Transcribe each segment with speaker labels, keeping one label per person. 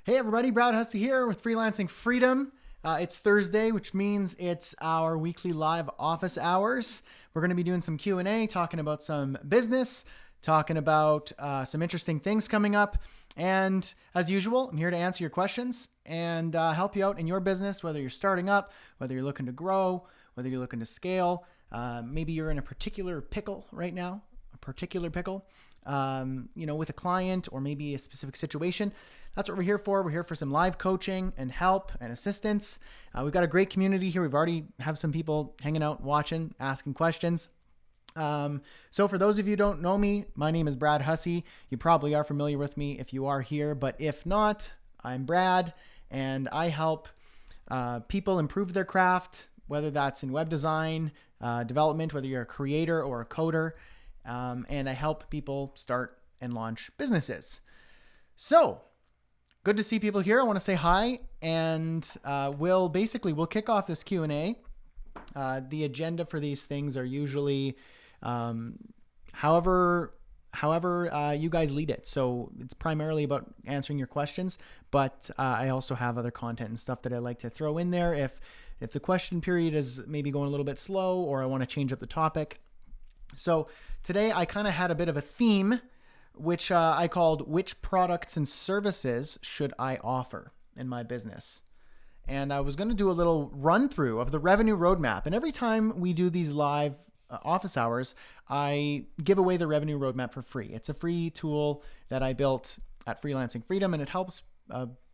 Speaker 1: Hey everybody, Brad Hussey here with Freelancing Freedom. It's Thursday, which means it's our weekly live office hours. We're going to be doing some Q&A, talking about some business, talking about some interesting things coming up. And as usual, I'm here to answer your questions and help you out in your business, whether you're starting up, whether you're looking to grow, whether you're looking to scale. Maybe you're in a particular pickle right now, with a client or maybe a specific situation. That's what we're here for. We're here for some live coaching and help and assistance. We've got a great community here. We've already have some people hanging out, watching, asking questions. So for those of you who don't know me, my name is Brad Hussey. You probably are familiar with me if you are here, but if not, I'm Brad, and I help people improve their craft, whether that's in web design, development, whether you're a creator or a coder, and I help people start and launch businesses. So good to see people here. I want to say hi, and we'll kick off this Q&A. The agenda for these things are usually however you guys lead it. So it's primarily about answering your questions, but I also have other content and stuff that I like to throw in there if the question period is maybe going a little bit slow or I want to change up the topic. So today I kind of had a bit of a theme, which I called "Which Products and Services Should I Offer in My Business?" And I was going to do a little run through of the revenue roadmap. And every time we do these live office hours, I give away the revenue roadmap for free. It's a free tool that I built at Freelancing Freedom, and it helps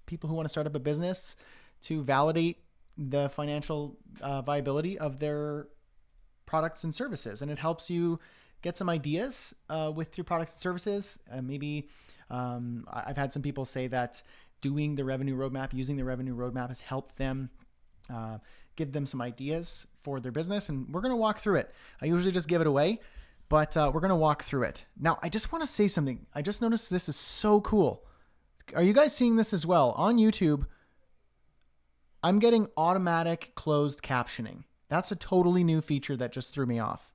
Speaker 1: people who want to start up a business to validate the financial viability of their products and services. And it helps you get some ideas with your products and services. I've had some people say that doing the revenue roadmap, using the revenue roadmap has helped them give them some ideas for their business. And we're going to walk through it. I usually just give it away, but we're going to walk through it. Now, I just want to say something. I just noticed this is so cool. Are you guys seeing this as well? On YouTube, I'm getting automatic closed captioning. That's a totally new feature that just threw me off.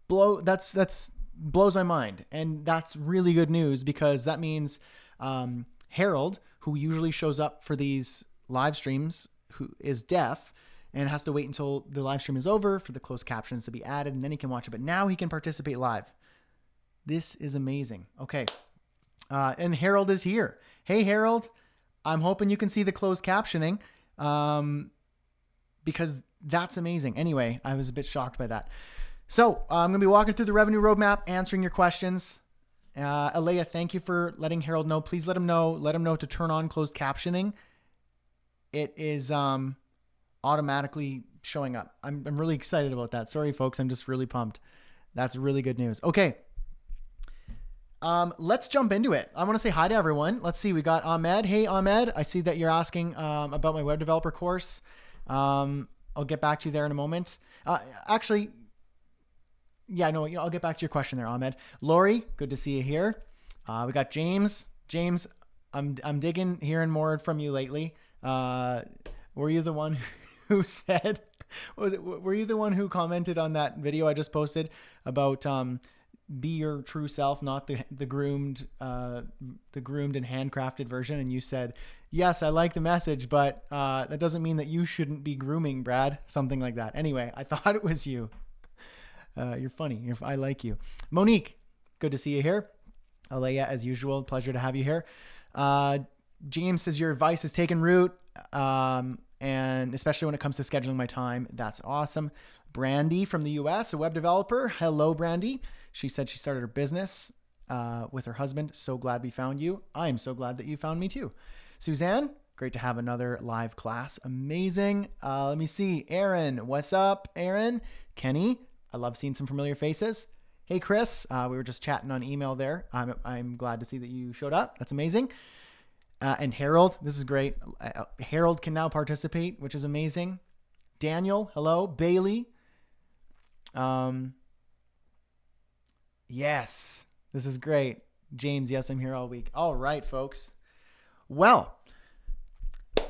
Speaker 1: That's blows my mind, and that's really good news because that means Harold, who usually shows up for these live streams, who is deaf and has to wait until the live stream is over for the closed captions to be added, and then he can watch it. But now he can participate live. This is amazing. Okay, and Harold is here. Hey, Harold, I'm hoping you can see the closed captioning because that's amazing. Anyway, I was a bit shocked by that. So I'm going to be walking through the revenue roadmap, answering your questions. Alea, thank you for letting Harold know. Please let him know. Let him know to turn on closed captioning. It is automatically showing up. I'm really excited about that. Sorry, folks. I'm just really pumped. That's really good news. Okay. Let's jump into it. I want to say hi to everyone. Let's see. We got Ahmed. Hey, Ahmed. I see that you're asking about my web developer course. I'll get back to you there in a moment. Actually, yeah, no, I'll get back to your question there, Ahmed. Lori, good to see you here. We got James. James, I'm digging hearing more from you lately. Were you the one who said, were you the one who commented on that video I just posted about be your true self, not the groomed and handcrafted version? And you said, yes, I like the message, but that doesn't mean that you shouldn't be grooming, Brad. Something like that. Anyway, I thought it was you. You're funny. I like you. Monique, good to see you here. Alea, as usual, pleasure to have you here. James says your advice has taken root, and especially when it comes to scheduling my time. That's awesome. Brandy from the US, a web developer. Hello, Brandy. She said she started her business with her husband. So glad we found you. I'm so glad that you found me too. Suzanne, great to have another live class. Amazing. Let me see. Aaron, what's up, Aaron? Kenny, I love seeing some familiar faces. Hey, Chris, we were just chatting on email there. I'm glad to see that you showed up. That's amazing. And Harold, this is great. Harold can now participate, which is amazing. Daniel, hello. Bailey. Yes, this is great. James, yes, I'm here all week. All right, folks. Well,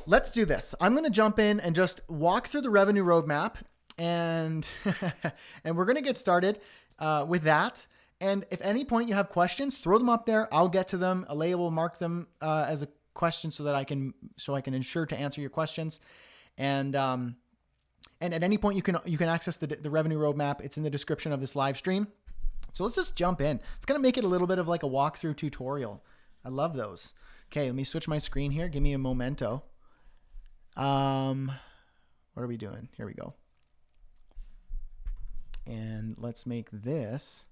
Speaker 1: let's do this. I'm going to jump in and just walk through the revenue roadmap, and and we're going to get started with that. And if at any point you have questions, throw them up there. I'll get to them. Alea will mark them as a question so that I can ensure to answer your questions. And at any point you can access the revenue roadmap. It's in the description of this live stream. So let's just jump in. It's going to make it a little bit of like a walkthrough tutorial. I love those. Okay, let me switch my screen here. Give me a momento. What are we doing? Here we go. And let's make this.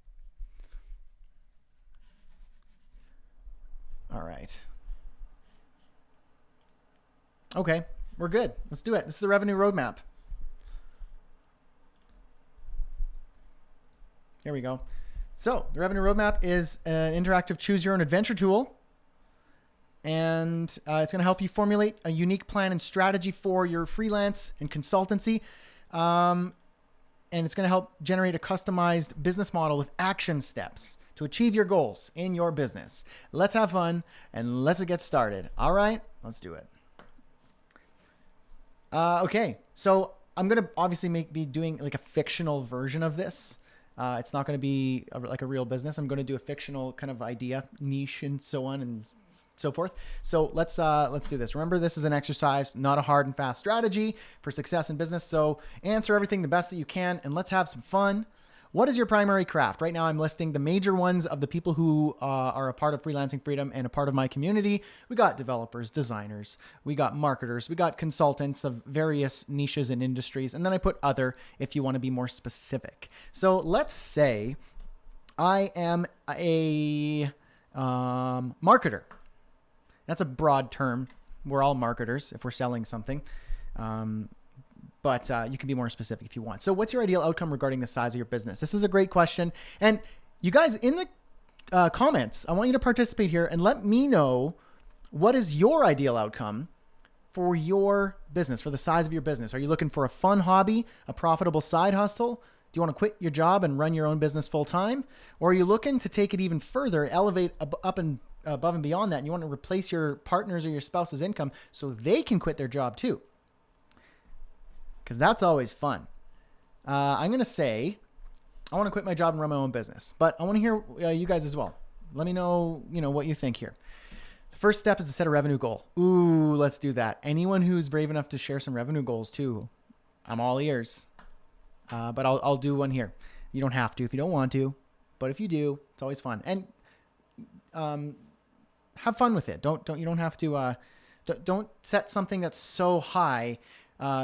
Speaker 1: All right. Okay, we're good. Let's do it. This is the revenue roadmap. Here we go. So the revenue roadmap is an interactive choose your own adventure tool. And it's going to help you formulate a unique plan and strategy for your freelance and consultancy. And it's going to help generate a customized business model with action steps to achieve your goals in your business. Let's have fun and let's get started. All right, let's do it. Okay, so I'm going to obviously be doing like a fictional version of this. It's not going to be like a real business. I'm going to do a fictional kind of idea, niche, and so on and so forth. So let's do this. Remember, this is an exercise, not a hard and fast strategy for success in business. So answer everything the best that you can, and let's have some fun. What is your primary craft? Right now, I'm listing the major ones of the people who are a part of Freelancing Freedom and a part of my community. We got developers, designers, we got marketers, we got consultants of various niches and industries, and then I put other if you want to be more specific. So let's say I am a marketer. That's a broad term. We're all marketers if we're selling something. But you can be more specific if you want. So what's your ideal outcome regarding the size of your business? This is a great question. And you guys in the comments, I want you to participate here and let me know what is your ideal outcome for your business, for the size of your business. Are you looking for a fun hobby, a profitable side hustle? Do you want to quit your job and run your own business full time? Or are you looking to take it even further, elevate up and above and beyond that, and you want to replace your partner's or your spouse's income so they can quit their job too? Because that's always fun. I'm going to say, I want to quit my job and run my own business, but I want to hear you guys as well. Let me know, what you think here. The first step is to set a revenue goal. Ooh, let's do that. Anyone who's brave enough to share some revenue goals too, I'm all ears. But I'll do one here. You don't have to if you don't want to, but if you do, it's always fun. And have fun with it. You don't have to. Don't set something that's so high.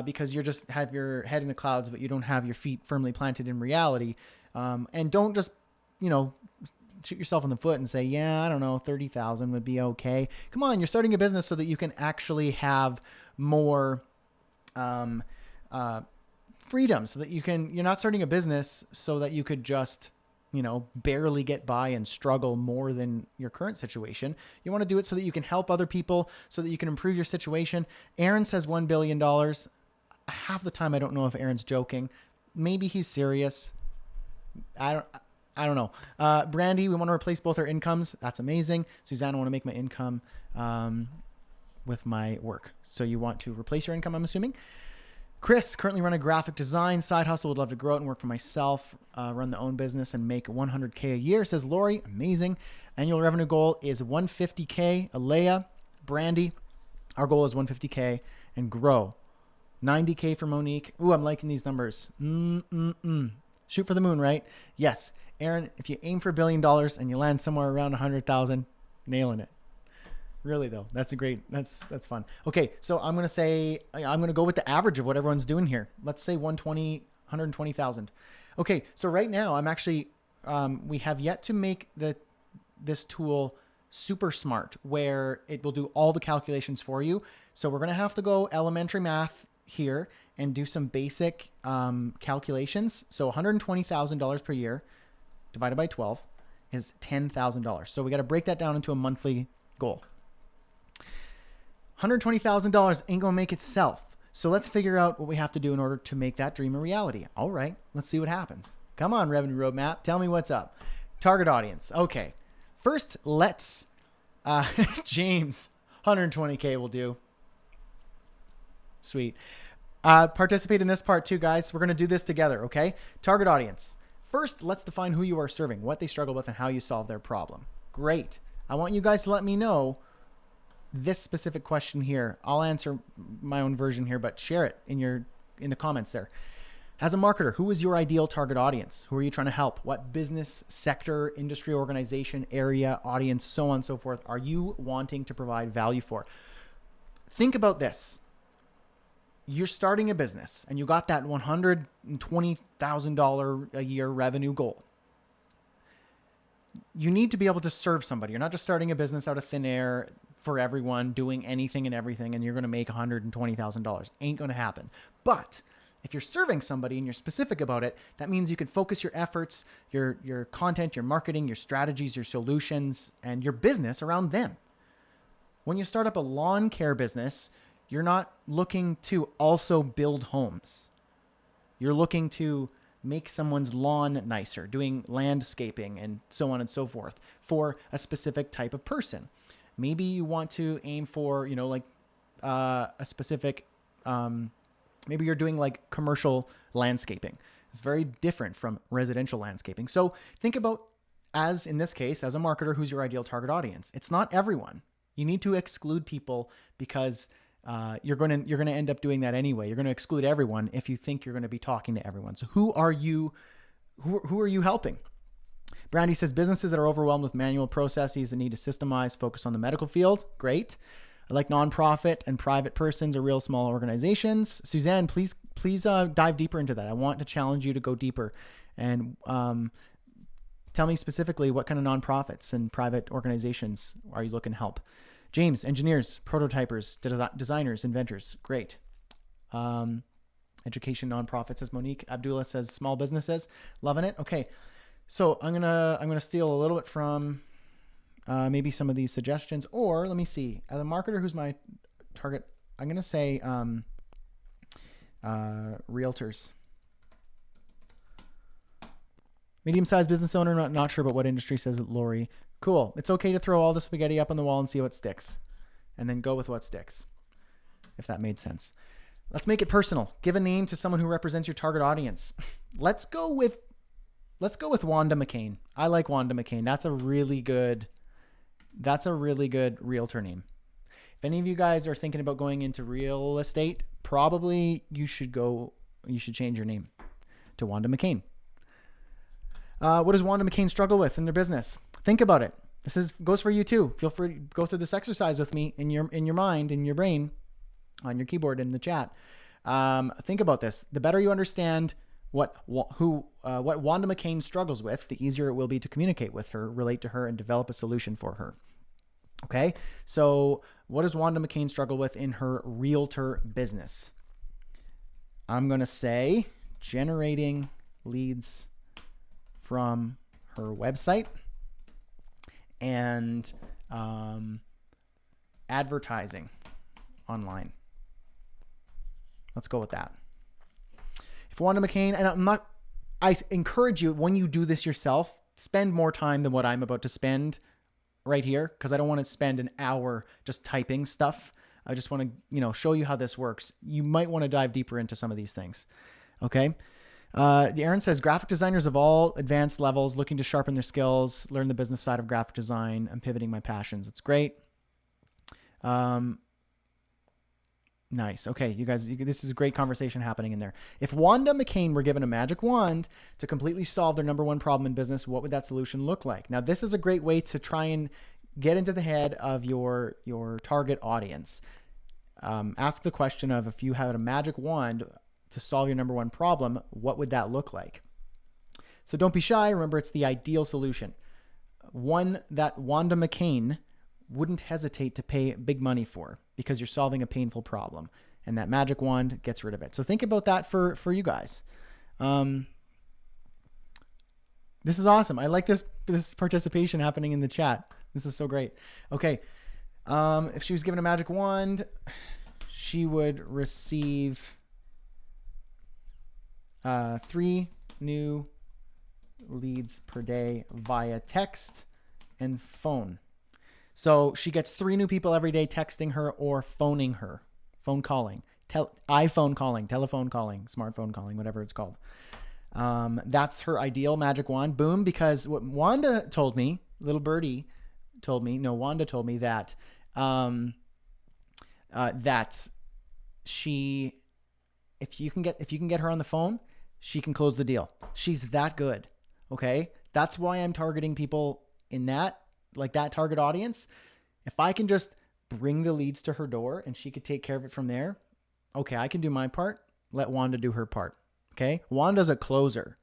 Speaker 1: Because you just have your head in the clouds, but you don't have your feet firmly planted in reality. And don't just, shoot yourself in the foot and say, yeah, I don't know, 30,000 would be okay. Come on, you're starting a business so that you can actually have more freedom, so that you're not starting a business so that you could just, barely get by and struggle more than your current situation. You want to do it so that you can help other people, so that you can improve your situation. Aaron says $1 billion. Half the time, I don't know if Aaron's joking. Maybe he's serious. I don't know. Brandy, we want to replace both our incomes. That's amazing. Suzanne, I want to make my income with my work. So you want to replace your income, I'm assuming. Chris, currently run a graphic design side hustle. Would love to grow it and work for myself, run the own business and make $100K a year, says Lori. Amazing. Annual revenue goal is $150K. Alea, Brandy, our goal is $150K and grow. $90K for Monique. Ooh, I'm liking these numbers. Shoot for the moon, right? Yes. Aaron, if you aim for $1 billion and you land somewhere around 100,000, nailing it. Really though, that's fun. Okay, so I'm gonna go with the average of what everyone's doing here. Let's say 120,000. Okay, so right now I'm actually we have yet to make this tool super smart where it will do all the calculations for you. So we're gonna have to go elementary math here and do some basic calculations. So $120,000 per year divided by 12 is $10,000. So we got to break that down into a monthly goal. $120,000 ain't gonna make itself. So let's figure out what we have to do in order to make that dream a reality. All right, let's see what happens. Come on, revenue roadmap. Tell me what's up. Target audience. Okay, first let's, James, 120K will do. Sweet. Participate in this part too, guys. We're gonna do this together, okay? Target audience, First, let's define who you are serving, what they struggle with, and how you solve their problem. Great. I want you guys to let me know this specific question here. I'll answer my own version here, but share it in the comments there. As a marketer, who is your ideal target audience? Who are you trying to help? What business, sector, industry, organization, area, audience, so on and so forth are you wanting to provide value for? Think about this. You're starting a business and you got that $120,000 a year revenue goal. You need to be able to serve somebody. You're not just starting a business out of thin air for everyone, doing anything and everything, and you're going to make $120,000. Ain't going to happen. But if you're serving somebody and you're specific about it, that means you can focus your efforts, your content, your marketing, your strategies, your solutions, and your business around them. When you start up a lawn care business, you're not looking to also build homes. You're looking to make someone's lawn nicer, doing landscaping and so on and so forth for a specific type of person. Maybe you want to aim for, a specific, maybe you're doing like commercial landscaping. It's very different from residential landscaping. So think about, as in this case, as a marketer, who's your ideal target audience? It's not everyone. You need to exclude people because you're going to end up doing that anyway. You're going to exclude everyone if you think you're going to be talking to everyone. So who are you helping? Brandy says businesses that are overwhelmed with manual processes that need to systemize, focus on the medical field. Great. I like nonprofit and private persons or real small organizations. Suzanne, please dive deeper into that. I want to challenge you to go deeper and tell me specifically what kind of nonprofits and private organizations are you looking to help? James, engineers, prototypers, designers, inventors. Great. Education nonprofits, says Monique. Abdullah says small businesses. Loving it. Okay. So I'm gonna steal a little bit from maybe some of these suggestions, or let me see. As a marketer, who's my target? I'm gonna say realtors. Medium-sized business owner, not sure about what industry, says Lori. Cool. It's okay to throw all the spaghetti up on the wall and see what sticks, and then go with what sticks, if that made sense. Let's make it personal. Give a name to someone who represents your target audience. Let's go with Wanda McCain. I like Wanda McCain. That's a really good realtor name. If any of you guys are thinking about going into real estate, probably you should change your name to Wanda McCain. What does Wanda McCain struggle with in their business? Think about it. This goes for you too. Feel free to go through this exercise with me in your mind, in your brain, on your keyboard, in the chat. Think about this. The better you understand what Wanda McCain struggles with, the easier it will be to communicate with her, relate to her, and develop a solution for her. Okay, so what does Wanda McCain struggle with in her realtor business? I'm going to say generating leads from her website and advertising online. Let's go with that. If Wanda McCain, and I encourage you, when you do this yourself, spend more time than what I'm about to spend right here, because I don't want to spend an hour just typing stuff. I just want to, show you how this works. You might want to dive deeper into some of these things. Okay. Aaron says graphic designers of all advanced levels looking to sharpen their skills, learn the business side of graphic design. I'm pivoting my passions. It's great. Nice. Okay, you guys, this is a great conversation happening in there. If Wanda McCain were given a magic wand to completely solve their number one problem in business, what would that solution look like? Now, this is a great way to try and get into the head of your target audience. Ask the question of, if you had a magic wand to solve your number one problem, what would that look like? So don't be shy. Remember, it's the ideal solution. One that Wanda McCain wouldn't hesitate to pay big money for, because you're solving a painful problem, and that magic wand gets rid of it. So think about that for you guys. This is awesome. I like this participation happening in the chat. This is so great. Okay. If she was given a magic wand, she would receive 3 new leads per day via text and phone. So she gets 3 new people every day texting her or phoning her, phone calling, iPhone calling, telephone calling, smartphone calling, whatever it's called. That's her ideal magic wand. Boom. Because what Wanda told me, little birdie told me, no, Wanda told me that, that she, if you can get her on the phone, she can close the deal. She's that good. Okay. That's why I'm targeting people in that, like that target audience. If I can just bring the leads to her door and she could take care of it from there. Okay. I can do my part. Let Wanda do her part. Okay. Wanda's a closer.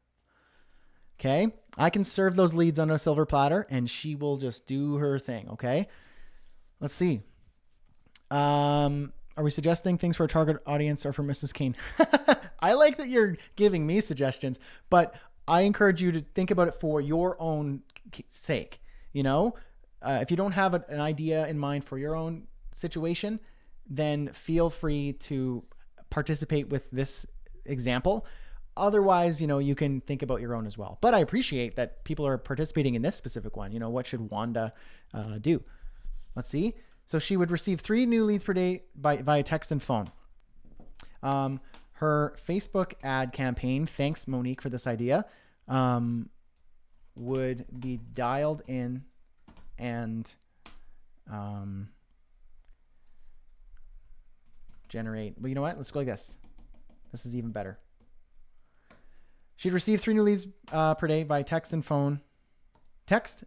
Speaker 1: Okay. I can serve those leads on a silver platter and she will just do her thing. Okay. Let's see. Are we suggesting things for a target audience or for Mrs. Kane? I like that you're giving me suggestions, but I encourage you to think about it for your own sake. You know, if you don't have an idea in mind for your own situation, then feel free to participate with this example. Otherwise, you know, you can think about your own as well. But I appreciate that people are participating in this specific one. You know, what should Wanda do? Let's see. So she would receive 3 new leads per day via text and phone. Her Facebook ad campaign, thanks Monique for this idea, would be dialed in and generate. Well, you know what? Let's go like this. This is even better. She'd receive 3 new leads per day by text and phone. Text,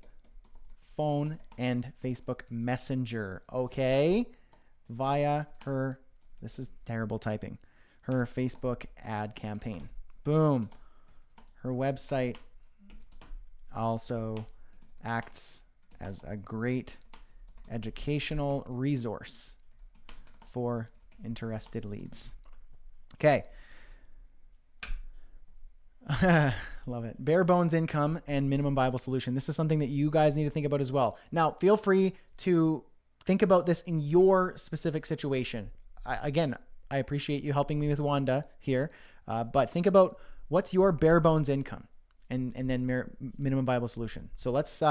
Speaker 1: phone, and Facebook Messenger. Okay. Via her, this is terrible typing, her Facebook ad campaign. Boom. Her website also acts as a great educational resource for interested leads. Okay. Love it. Bare bones income and minimum viable solution. This is something that you guys need to think about as well. Now, feel free to think about this in your specific situation. I appreciate you helping me with Wanda here, but think about what's your bare bones income and then minimum viable solution. So let's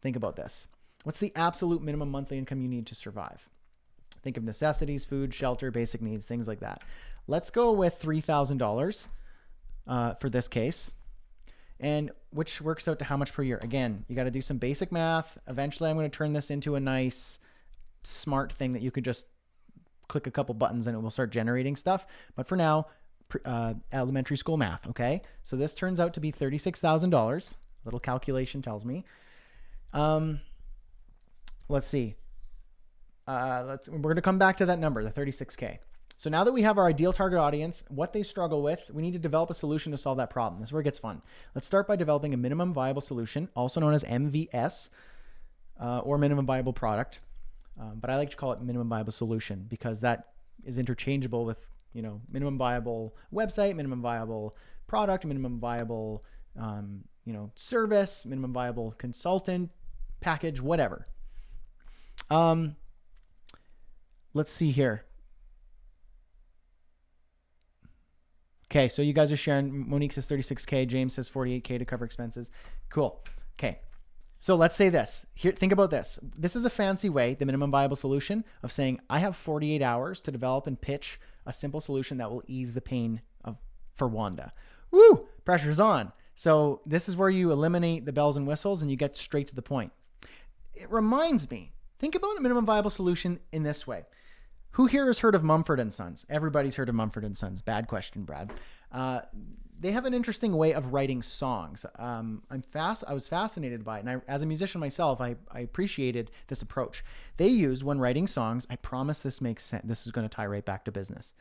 Speaker 1: think about this. What's the absolute minimum monthly income you need to survive? Think of necessities, food, shelter, basic needs, things like that. Let's go with $3,000 for this case, and which works out to how much per year? Again, you got to do some basic math. Eventually, I'm going to turn this into a nice, smart thing that you could just click a couple buttons and it will start generating stuff. But for now, elementary school math. Okay. So this turns out to be $36,000. Little calculation tells me. Let's see. We're going to come back to that number, the 36K. So now that we have our ideal target audience, what they struggle with, we need to develop a solution to solve that problem. This is where it gets fun. Let's start by developing a minimum viable solution, also known as MVS, or minimum viable product. But I like to call it minimum viable solution because that is interchangeable with, you know, minimum viable website, minimum viable product, minimum viable, service, minimum viable consultant package, whatever. Let's see here. Okay, so you guys are sharing. Monique says 36K. James says 48K to cover expenses. Cool. Okay, so let's say this. Here, think about this. This is a fancy way, the minimum viable solution, of saying I have 48 hours to develop and pitch a simple solution that will ease the pain for Wanda. Woo! Pressure's on. So this is where you eliminate the bells and whistles and you get straight to the point. It reminds me, think about a minimum viable solution in this way. Who here has heard of Mumford & Sons? Everybody's heard of Mumford & Sons. Bad question, Brad. They have an interesting way of writing songs. I was fascinated by it. And as a musician myself, I appreciated this approach. They use, when writing songs, I promise this makes sense. This is going to tie right back to business.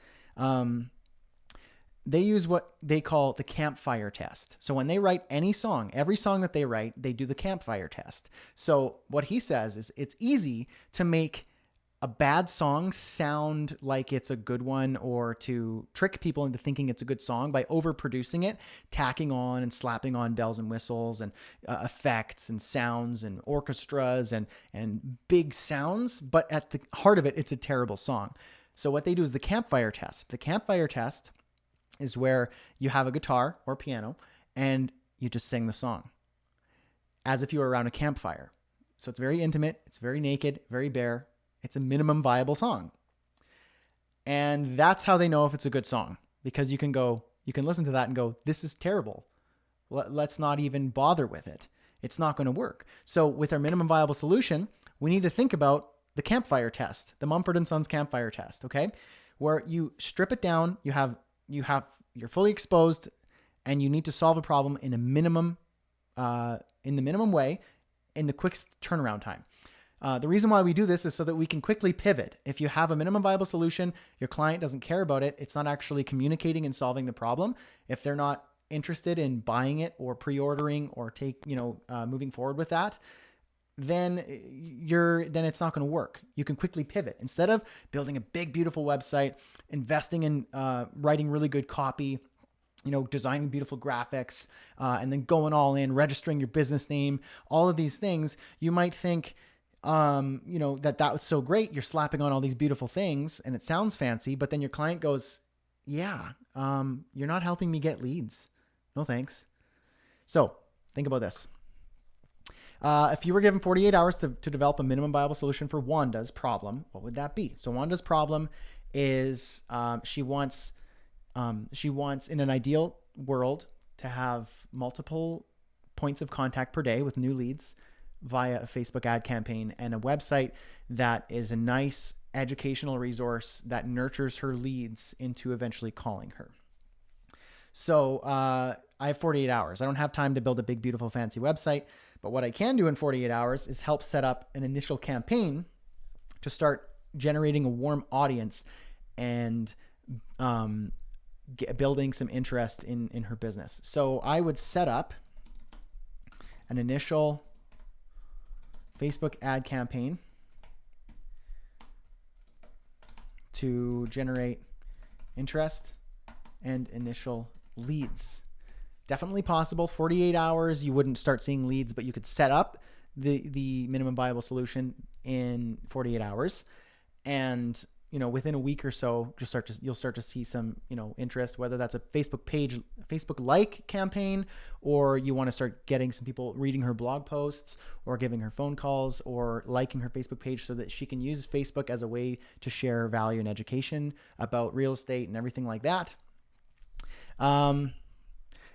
Speaker 1: They use what they call the campfire test. So when they write any song, every song that they write, they do the campfire test. So what he says is it's easy to make a bad song sound like it's a good one, or to trick people into thinking it's a good song by overproducing it, tacking on and slapping on bells and whistles and effects and sounds and orchestras and big sounds. But at the heart of it, it's a terrible song. So what they do is the campfire test. The campfire test is where you have a guitar or piano and you just sing the song as if you were around a campfire. So it's very intimate. It's very naked, very bare. It's a minimum viable song. And that's how they know if it's a good song, because you can go You can listen to that and go, this is terrible. Let's not even bother with it. It's not going to work. So with our minimum viable solution, we need to think about the campfire test, the Mumford & Sons campfire test, okay? Where you strip it down, you're fully exposed, and you need to solve a problem in the minimum way, in the quickest turnaround time. The reason why we do this is so that we can quickly pivot. If you have a minimum viable solution, your client doesn't care about it, it's not actually communicating and solving the problem. If they're not interested in buying it or pre-ordering or moving forward with that, then it's not going to work. You can quickly pivot. Instead of building a big, beautiful website, investing in writing really good copy, designing beautiful graphics, and then going all in, registering your business name, all of these things, you might think, that was so great. You're slapping on all these beautiful things and it sounds fancy, but then your client goes, yeah, you're not helping me get leads. No, thanks. So think about this. If you were given 48 hours to develop a minimum viable solution for Wanda's problem, what would that be? So Wanda's problem is she wants in an ideal world to have multiple points of contact per day with new leads via a Facebook ad campaign and a website that is a nice educational resource that nurtures her leads into eventually calling her. So I have 48 hours. I don't have time to build a big, beautiful, fancy website, but what I can do in 48 hours is help set up an initial campaign to start generating a warm audience and building some interest in her business. So I would set up an initial Facebook ad campaign to generate interest and initial leads. Definitely possible. 48 hours, you wouldn't start seeing leads, but you could set up the minimum viable solution in 48 hours. And, within a week or so, you'll start to see some, interest, whether that's a Facebook page, Facebook like campaign, or you want to start getting some people reading her blog posts or giving her phone calls or liking her Facebook page so that she can use Facebook as a way to share value and education about real estate and everything like that.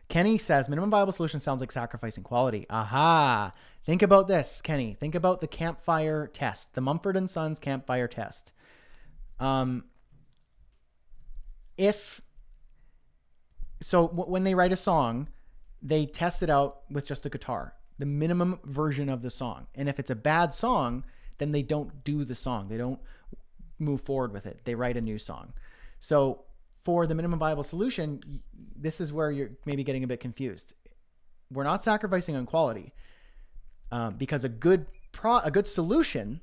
Speaker 1: Kenny says, minimum viable solution sounds like sacrificing quality. Aha. Think about this, Kenny. Think about the campfire test, the Mumford & Sons campfire test. When they write a song, they test it out with just a guitar, the minimum version of the song. And if it's a bad song, then they don't do the song. They don't move forward with it. They write a new song. So for the minimum viable solution, this is where you're maybe getting a bit confused. We're not sacrificing on quality because a good solution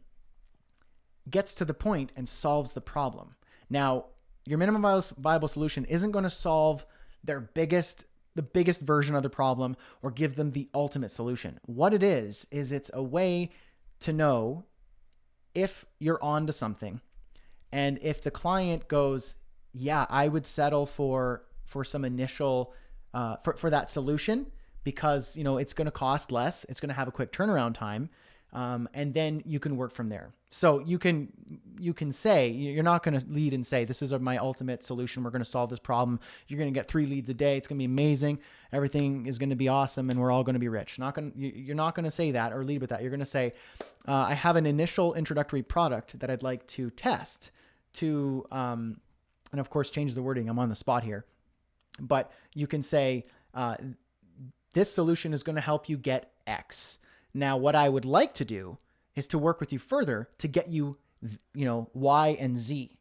Speaker 1: gets to the point and solves the problem. Now, your minimum viable solution isn't going to solve the biggest version of the problem or give them the ultimate solution. What it is it's a way to know if you're onto something. And if the client goes, yeah, I would settle for some initial, for that solution because, it's going to cost less. It's going to have a quick turnaround time. And then you can work from there. So you can say, you're not going to lead and say, this is my ultimate solution. We're going to solve this problem. You're going to get 3 leads a day. It's going to be amazing. Everything is going to be awesome. And we're all going to be rich. You're not going to say that or lead with that. You're going to say, I have an initial introductory product that I'd like to test to, and of course, change the wording. I'm on the spot here, but you can say, this solution is going to help you get X. Now, what I would like to do is to work with you further to get you, Y and Z.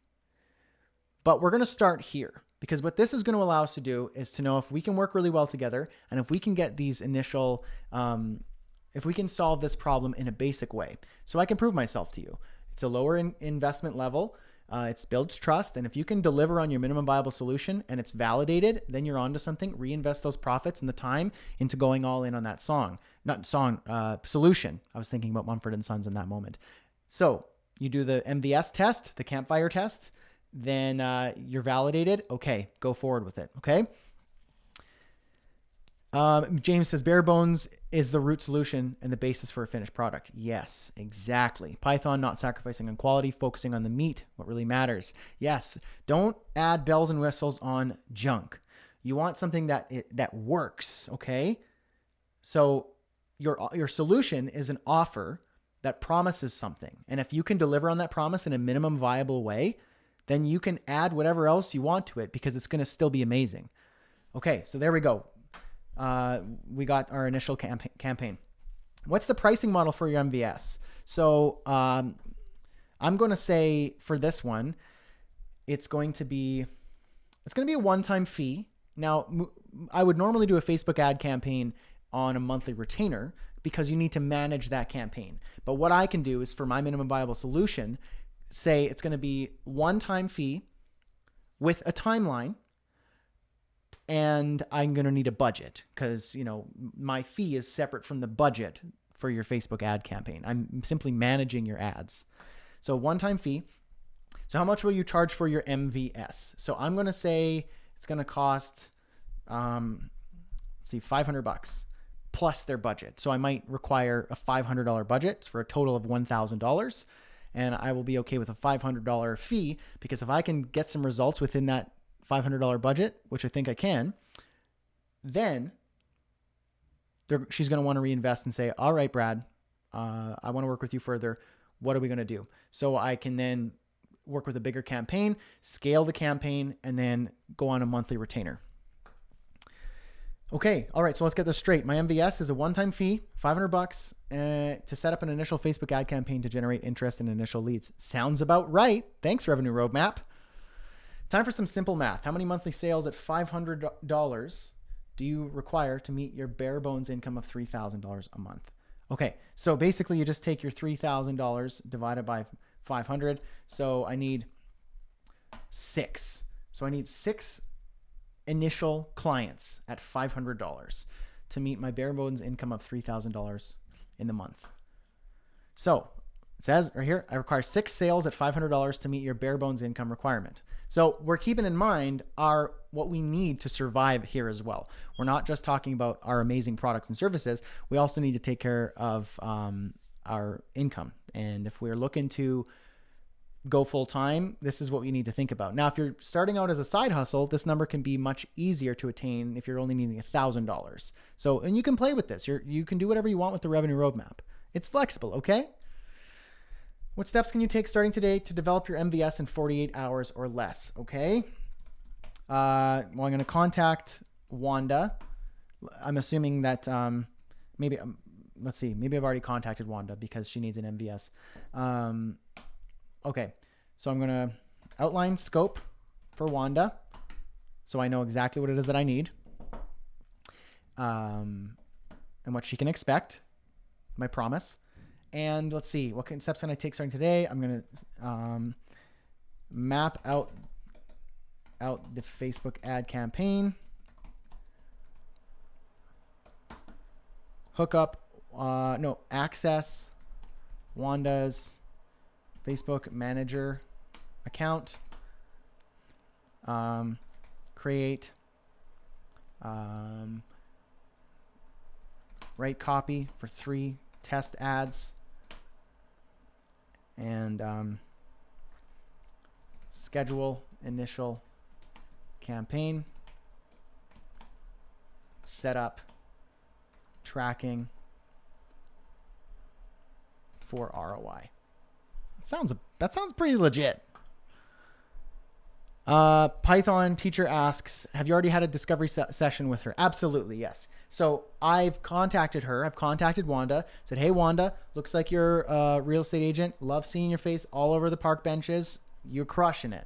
Speaker 1: But we're going to start here because what this is going to allow us to do is to know if we can work really well together and if we can get these initial, if we can solve this problem in a basic way. So I can prove myself to you. It's a lower investment level. It builds trust. And if you can deliver on your minimum viable solution and it's validated, then you're onto something. Reinvest those profits and the time into going all in on that solution. I was thinking about Mumford & Sons in that moment. So you do the MVS test, the campfire test, then you're validated. Okay, go forward with it. Okay. James says bare bones is the root solution and the basis for a finished product. Yes, exactly. Python, not sacrificing on quality, focusing on the meat, what really matters. Yes, don't add bells and whistles on junk. You want something that works. Okay. So your solution is an offer that promises something. And if you can deliver on that promise in a minimum viable way, then you can add whatever else you want to it because it's going to still be amazing. Okay, so there we go. We got our initial campaign. What's the pricing model for your MVS? So I'm going to say for this one, it's going to be a one-time fee. Now, I would normally do a Facebook ad campaign on a monthly retainer because you need to manage that campaign. But what I can do is for my minimum viable solution, say it's going to be one-time fee with a timeline, and I'm going to need a budget because, my fee is separate from the budget for your Facebook ad campaign. I'm simply managing your ads. So one-time fee. So how much will you charge for your MVS? So I'm going to say it's going to cost, $500 plus their budget. So I might require a $500 budget for a total of $1,000. And I will be okay with a $500 fee because if I can get some results within that $500 budget, which I think I can, then she's going to want to reinvest and say, all right, Brad, I want to work with you further. What are we going to do? So I can then work with a bigger campaign, scale the campaign, and then go on a monthly retainer. Okay. All right. So let's get this straight. My MVS is a one-time fee, $500 to set up an initial Facebook ad campaign to generate interest and initial leads. Sounds about right. Thanks, Revenue Roadmap. Time for some simple math. How many monthly sales at $500 do you require to meet your bare bones income of $3,000 a month? Okay. So basically you just take your $3,000 divided by 500. So I need 6. So I need 6 initial clients at $500 to meet my bare bones income of $3,000 in the month. So it says right here, I require 6 sales at $500 to meet your bare bones income requirement. So we're keeping in mind what we need to survive here as well. We're not just talking about our amazing products and services. We also need to take care of our income. And if we're looking to go full time, this is what we need to think about. Now, if you're starting out as a side hustle, this number can be much easier to attain if you're only needing $1,000. So, and you can play with this. You can do whatever you want with the revenue roadmap. It's flexible, okay? What steps can you take starting today to develop your MVS in 48 hours or less? Okay. I'm going to contact Wanda. I'm assuming that let's see, maybe I've already contacted Wanda because she needs an MVS. Okay. So I'm going to outline scope for Wanda so I know exactly what it is that I need and what she can expect, my promise. And let's see, what steps can I take starting today? I'm going to map out the Facebook ad campaign, access Wanda's Facebook manager account, create, write copy for 3 test ads, and schedule initial campaign, set up tracking for ROI. That sounds pretty legit. Python teacher asks, have you already had a discovery session with her? Absolutely, yes. So I've contacted her. I've contacted Wanda. Said, hey, Wanda, looks like you're a real estate agent. Love seeing your face all over the park benches. You're crushing it.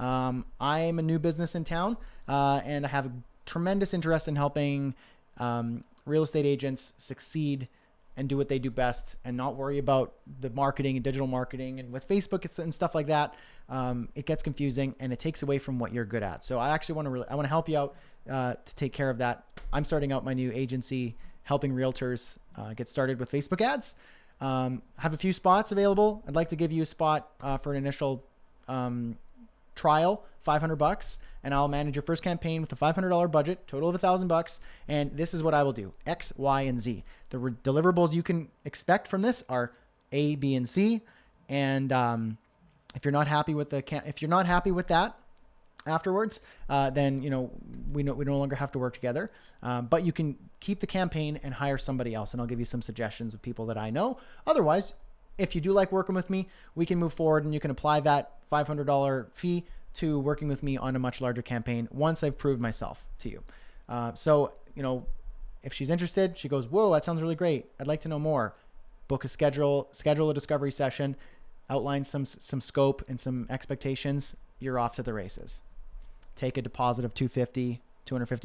Speaker 1: I'm a new business in town, and I have a tremendous interest in helping real estate agents succeed and do what they do best and not worry about the marketing and digital marketing. And with Facebook and stuff like that, it gets confusing and it takes away from what you're good at. So I actually want to help you out to take care of that. I'm starting out my new agency, helping realtors get started with Facebook ads. Have a few spots available. I'd like to give you a spot for an initial trial, $500, and I'll manage your first campaign with a $500 budget, total of $1,000. And this is what I will do: X, Y, and Z. The deliverables you can expect from this are A, B, and C. And if you're not happy with that, afterwards, then we no longer have to work together. But you can keep the campaign and hire somebody else, and I'll give you some suggestions of people that I know. Otherwise, if you do like working with me, we can move forward, and you can apply that $500 fee to working with me on a much larger campaign once I've proved myself to you. So if she's interested, she goes, whoa, that sounds really great, I'd like to know more. Book a schedule a discovery session, outline some scope and some expectations. You're off to the races. Take a deposit of $250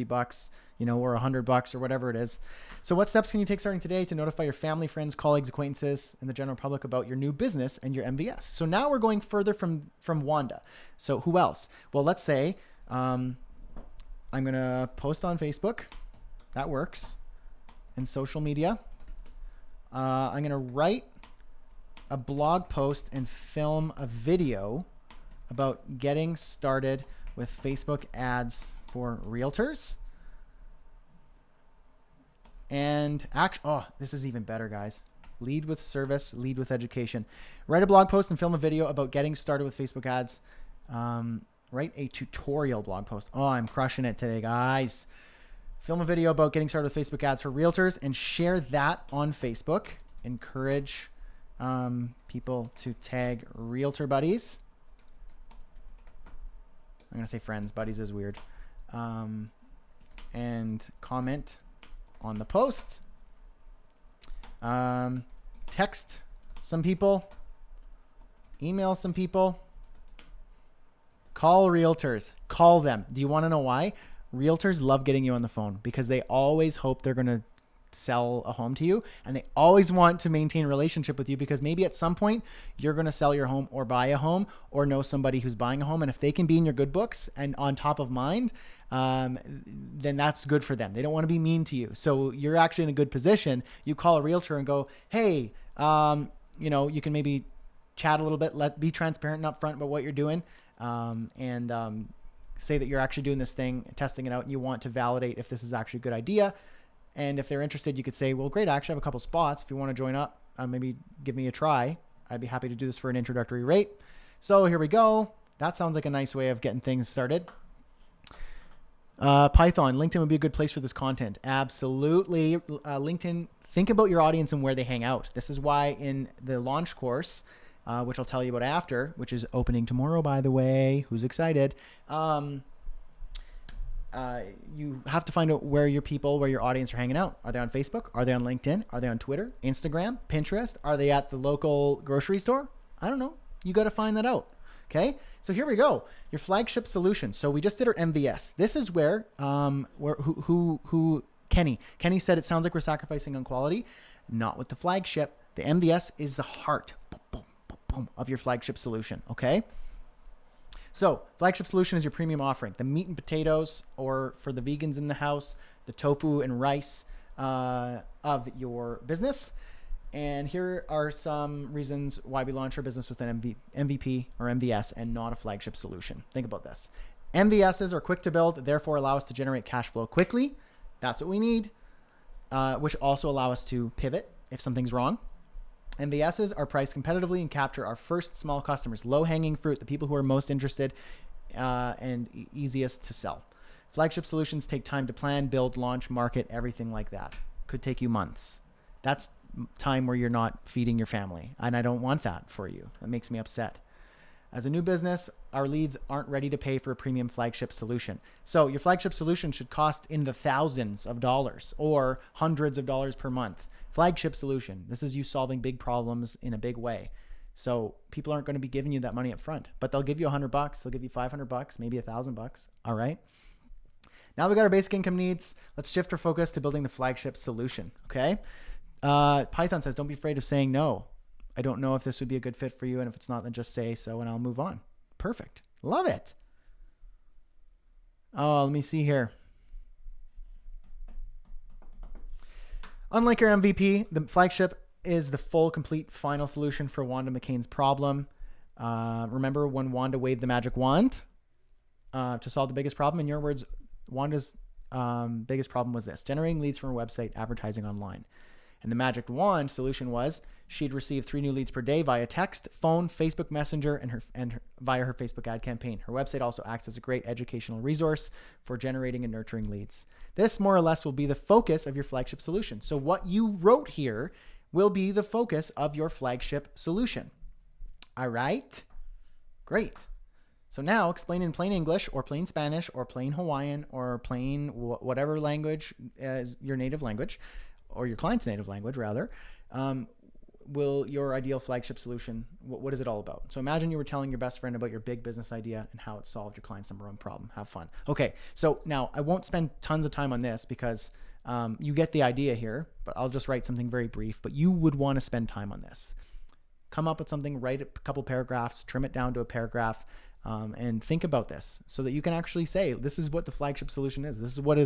Speaker 1: bucks, or $100 or whatever it is. So what steps can you take starting today to notify your family, friends, colleagues, acquaintances, and the general public about your new business and your MVS? So now we're going further from Wanda. So who else? Well, let's say I'm going to post on Facebook. That works. And social media. I'm going to write a blog post and film a video about getting started with Facebook ads for realtors. And this is even better, guys. Lead with service, lead with education. Write a blog post and film a video about getting started with Facebook ads. Write a tutorial blog post. Oh, I'm crushing it today, guys. Film a video about getting started with Facebook ads for realtors and share that on Facebook. Encourage people to tag realtor buddies. I'm going to say friends. Buddies is weird. And comment on the post. Text some people. Email some people. Call realtors. Call them. Do you want to know why? Realtors love getting you on the phone because they always hope they're going to sell a home to you, and they always want to maintain a relationship with you because maybe at some point you're going to sell your home or buy a home or know somebody who's buying a home. And if they can be in your good books and on top of mind, then that's good for them. They don't want to be mean to you. So you're actually in a good position. You call a realtor and go, hey, you can maybe chat a little bit, be transparent and upfront about what you're doing. And say that you're actually doing this thing, testing it out, and you want to validate if this is actually a good idea. And if they're interested, you could say, well, great, I actually have a couple spots. If you want to join up, maybe give me a try. I'd be happy to do this for an introductory rate. So here we go. That sounds like a nice way of getting things started. Python, LinkedIn would be a good place for this content. Absolutely. LinkedIn, think about your audience and where they hang out. This is why in the launch course, which I'll tell you about after, which is opening tomorrow, by the way, who's excited? You have to find out where your audience are hanging out. Are they on Facebook? Are they on LinkedIn? Are they on Twitter, Instagram, Pinterest? Are they at the local grocery store? I don't know. You got to find that out. Okay. So here we go. Your flagship solution. So we just did our MVS. This is where Kenny said it sounds like we're sacrificing on quality. Not with the flagship. The MVS is the heart of your flagship solution. Okay. So flagship solution is your premium offering, the meat and potatoes, or for the vegans in the house, the tofu and rice of your business. And here are some reasons why we launch our business with an MVP or MVS and not a flagship solution. Think about this. MVSs are quick to build, therefore allow us to generate cash flow quickly. That's what we need, which also allow us to pivot if something's wrong. MVSs are priced competitively and capture our first small customers, low-hanging fruit, the people who are most interested and easiest to sell. Flagship solutions take time to plan, build, launch, market, everything like that. Could take you months. That's time where you're not feeding your family, and I don't want that for you. That makes me upset. As a new business, our leads aren't ready to pay for a premium flagship solution. So your flagship solution should cost in the thousands of dollars or hundreds of dollars per month. Flagship solution. This is you solving big problems in a big way. So people aren't going to be giving you that money up front, but they'll give you $100. They'll give you $500, maybe $1,000. All right. Now we got our basic income needs. Let's shift our focus to building the flagship solution. Okay. Python says, don't be afraid of saying no. I don't know if this would be a good fit for you. And if it's not, then just say so and I'll move on. Perfect. Love it. Oh, let me see here. Unlike your MVP, the flagship is the full, complete, final solution for Wanda McCain's problem. Remember when Wanda waved the magic wand to solve the biggest problem? In your words, Wanda's biggest problem was this: generating leads from her website, advertising online. And the magic wand solution was she'd receive 3 new leads per day via text, phone, Facebook Messenger, and via her Facebook ad campaign. Her website also acts as a great educational resource for generating and nurturing leads. This more or less will be the focus of your flagship solution. So what you wrote here will be the focus of your flagship solution. All right? Great. So now explain in plain English or plain Spanish or plain Hawaiian or plain whatever language is your native language, or your client's native language rather, will your ideal flagship solution, what is it all about? So imagine you were telling your best friend about your big business idea and how it solved your client's number one problem. Have fun. Okay, so now I won't spend tons of time on this because you get the idea here, but I'll just write something very brief, but you would want to spend time on this. Come up with something, write a couple paragraphs, trim it down to a paragraph, and think about this so that you can actually say, this is what the flagship solution is. This is what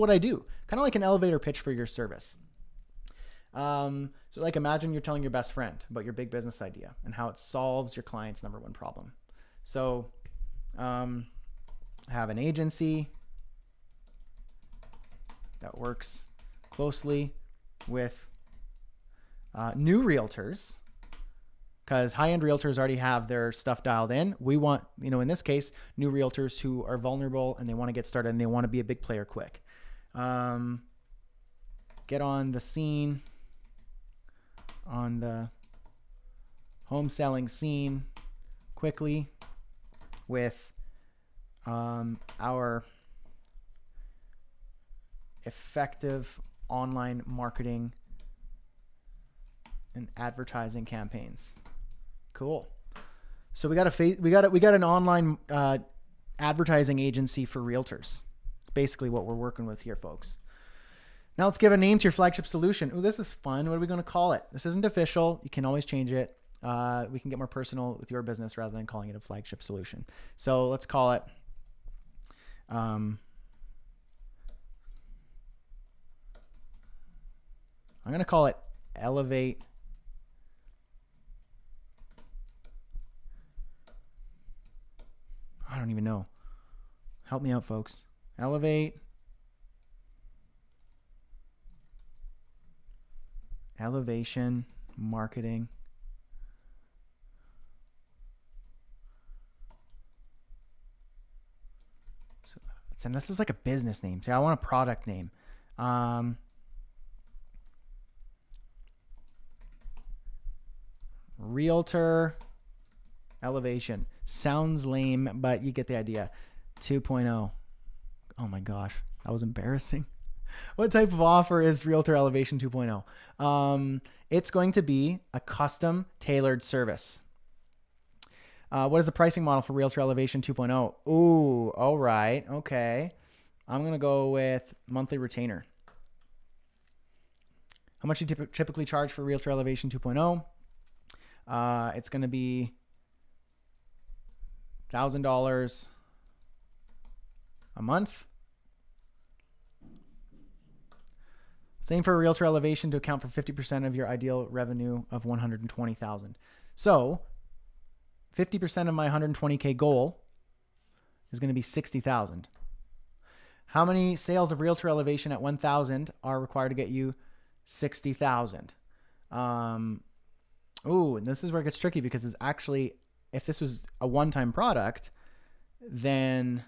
Speaker 1: I do. Kind of like an elevator pitch for your service. So like imagine you're telling your best friend about your big business idea and how it solves your client's number one problem. So have an agency that works closely with new realtors, because high-end realtors already have their stuff dialed in. We want, in this case, new realtors who are vulnerable and they want to get started and they want to be a big player quick. Get on the scene, on the home selling scene quickly with our effective online marketing and advertising campaigns. Cool. So we got an online advertising agency for realtors. It's basically what we're working with here, folks. Now let's give a name to your flagship solution. Ooh, this is fun. What are we going to call it? This isn't official. You can always change it. We can get more personal with your business rather than calling it a flagship solution. So let's call it I'm going to call it Elevate I don't even know. Help me out, folks. Elevation marketing. So this is like a business name. See, I want a product name. Realtor Elevation. Sounds lame, but you get the idea. 2.0. Oh my gosh, that was embarrassing. What type of offer is Realtor Elevation 2.0? It's going to be a custom tailored service. What is the pricing model for Realtor Elevation 2.0? Ooh, all right. Okay. I'm going to go with monthly retainer. How much do you typically charge for Realtor Elevation 2.0? It's going to be $1,000 a month. Same for Realtor Elevation to account for 50% of your ideal revenue of $120,000. So 50% of my 120K goal is going to be $60,000. How many sales of Realtor Elevation at 1,000 are required to get you $60,000? Ooh, and this is where it gets tricky because it's actually, if this was a one-time product, then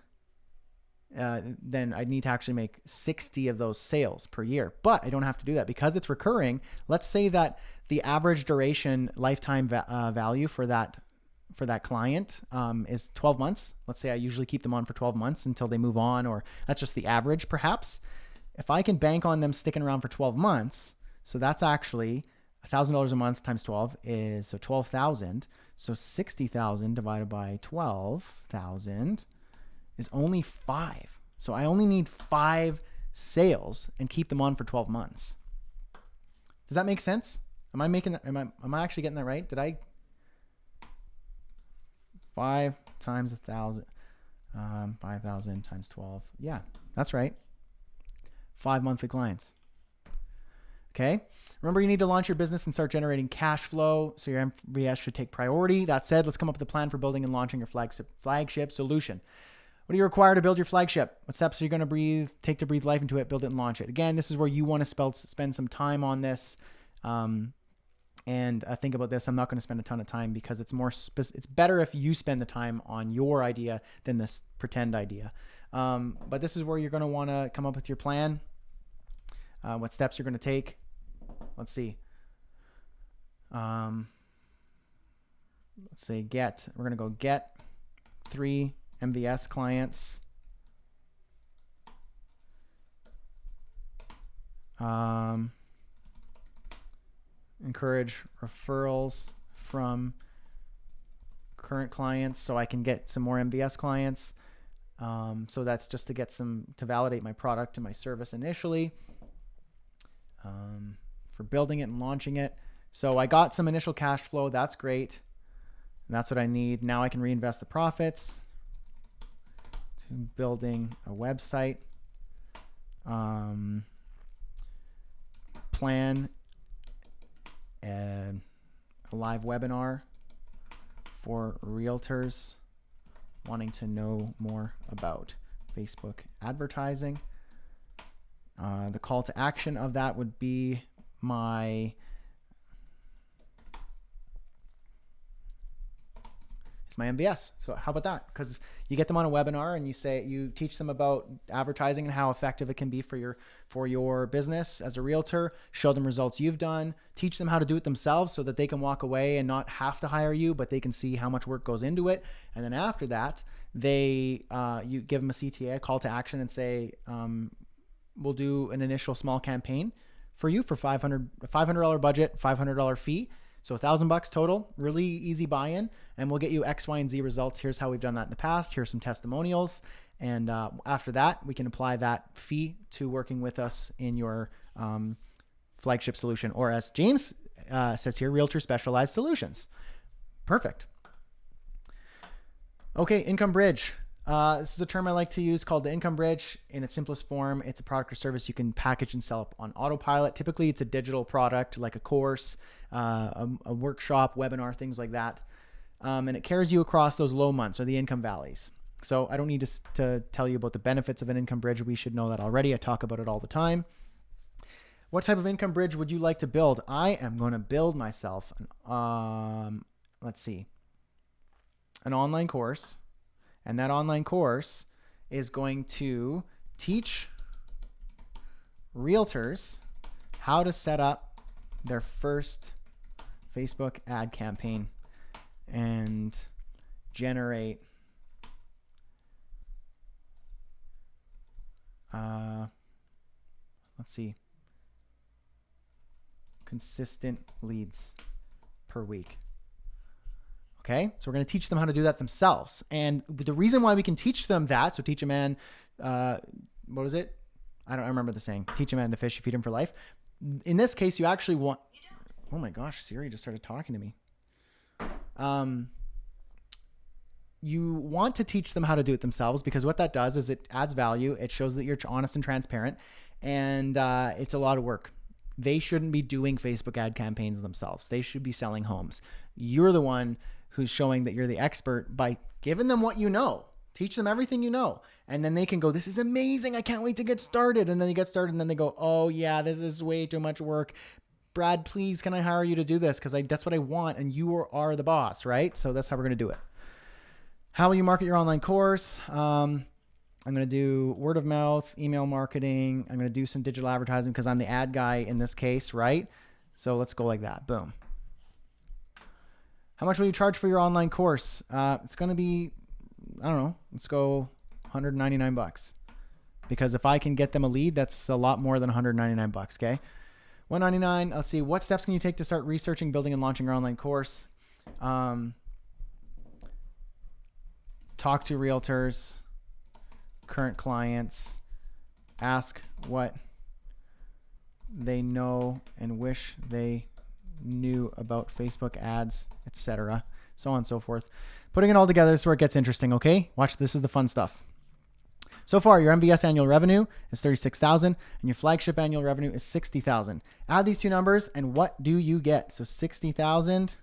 Speaker 1: I'd need to actually make 60 of those sales per year. But I don't have to do that because it's recurring. Let's say that the average duration lifetime value for that client is 12 months. Let's say I usually keep them on for 12 months until they move on, or that's just the average perhaps. If I can bank on them sticking around for 12 months, so that's actually $1,000 a month times 12 is so 12,000. So 60,000 divided by 12,000 is only 5. So I only need 5 sales and keep them on for 12 months. Does that make sense? Am I actually getting that right? Did I? 5 times 1,000, 5,000 times 12. Yeah, that's right. 5 monthly clients. Okay. Remember, you need to launch your business and start generating cash flow. So your MVS should take priority. That said, let's come up with a plan for building and launching your flagship solution. What do you require to build your flagship? What steps are you going to take to breathe life into it, build it, and launch it? Again, this is where you want to spend some time on this. and think about this. I'm not going to spend a ton of time because it's it's better if you spend the time on your idea than this pretend idea. But this is where you're going to want to come up with your plan, what steps you're going to take. Let's see. Let's say we're going to go get 3 MVS clients. Encourage referrals from current clients so I can get some more MVS clients. So that's just to get to validate my product and my service initially, for building it and launching it. So I got some initial cash flow. That's great. And that's what I need. Now I can reinvest the profits to building a website, plan a live webinar for realtors wanting to know more about Facebook advertising. The call to action of that would be my MVS. So how about that? Because you get them on a webinar and you teach them about advertising and how effective it can be for your business as a realtor. Show them results you've done. Teach them how to do it themselves so that they can walk away and not have to hire you, but they can see how much work goes into it. And then after that, you give them a CTA, a call to action, and say, we'll do an initial small campaign for you for $500 budget, $500 fee. So $1,000 total, really easy buy-in, and we'll get you X, Y, and Z results. Here's how we've done that in the past. Here's some testimonials. And after that, we can apply that fee to working with us in your flagship solution, or as James says here, realtor specialized solutions. Perfect. Okay, income bridge. This is a term I like to use called the income bridge. In its simplest form, it's a product or service you can package and sell up on autopilot. Typically, it's a digital product like a course, a workshop, webinar, things like that. And it carries you across those low months or the income valleys. So I don't need to tell you about the benefits of an income bridge. We should know that already. I talk about it all the time. What type of income bridge would you like to build? I am going to build myself an online course. And that online course is going to teach realtors how to set up their first Facebook ad campaign and generate consistent leads per week. Okay, so we're going to teach them how to do that themselves. And the reason why we can teach them that, so teach a man, what is it? I don't remember the saying. Teach a man to fish, you feed him for life. In this case, you actually want, oh my gosh, Siri just started talking to me. You want to teach them how to do it themselves, because what that does is it adds value. It shows that you're honest and transparent, and it's a lot of work. They shouldn't be doing Facebook ad campaigns themselves. They should be selling homes. You're the one who's showing that you're the expert by giving them what you know. Teach them everything you know. And then they can go, this is amazing. I can't wait to get started. And then they get started and then they go, oh yeah, this is way too much work. Brad, please, can I hire you to do this? Because that's what I want. And you are the boss, right? So that's how we're going to do it. How will you market your online course? I'm going to do word of mouth, email marketing. I'm going to do some digital advertising because I'm the ad guy in this case, right? So let's go like that. Boom. How much will you charge for your online course? It's going to be, I don't know, let's go $199. Because if I can get them a lead, that's a lot more than $199, okay? $199. Let's see, what steps can you take to start researching, building, and launching your online course? Talk to realtors, current clients, ask what they know and wish they knew about Facebook ads, etc., so on and so forth. Putting it all together, this is where it gets interesting, okay? Watch, this is the fun stuff. So far, your MVS annual revenue is $36,000 and your flagship annual revenue is $60,000. Add these two numbers and what do you get? So $60,000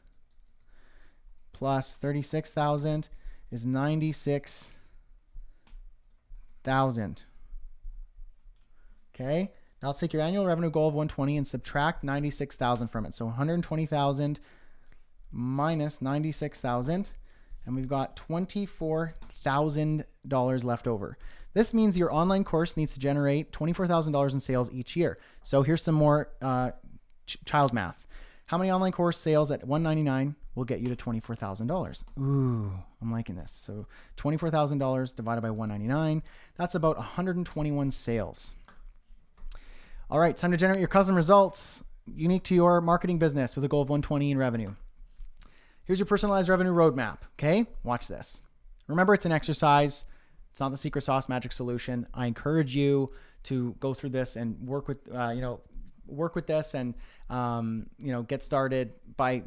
Speaker 1: plus $36,000 is $96,000. Okay? Now let's take your annual revenue goal of 120 and subtract 96,000 from it. So 120,000 minus 96,000, and we've got $24,000 left over. This means your online course needs to generate $24,000 in sales each year. So here's some more child math. How many online course sales at $199 will get you to $24,000? Ooh, I'm liking this. So $24,000 divided by $199, that's about 121 sales. All right, time to generate your custom results unique to your marketing business with a goal of 120 in revenue. Here's your personalized revenue roadmap. Okay, watch this. Remember, it's an exercise. It's not the secret sauce magic solution. I encourage you to go through this and work with this and get started by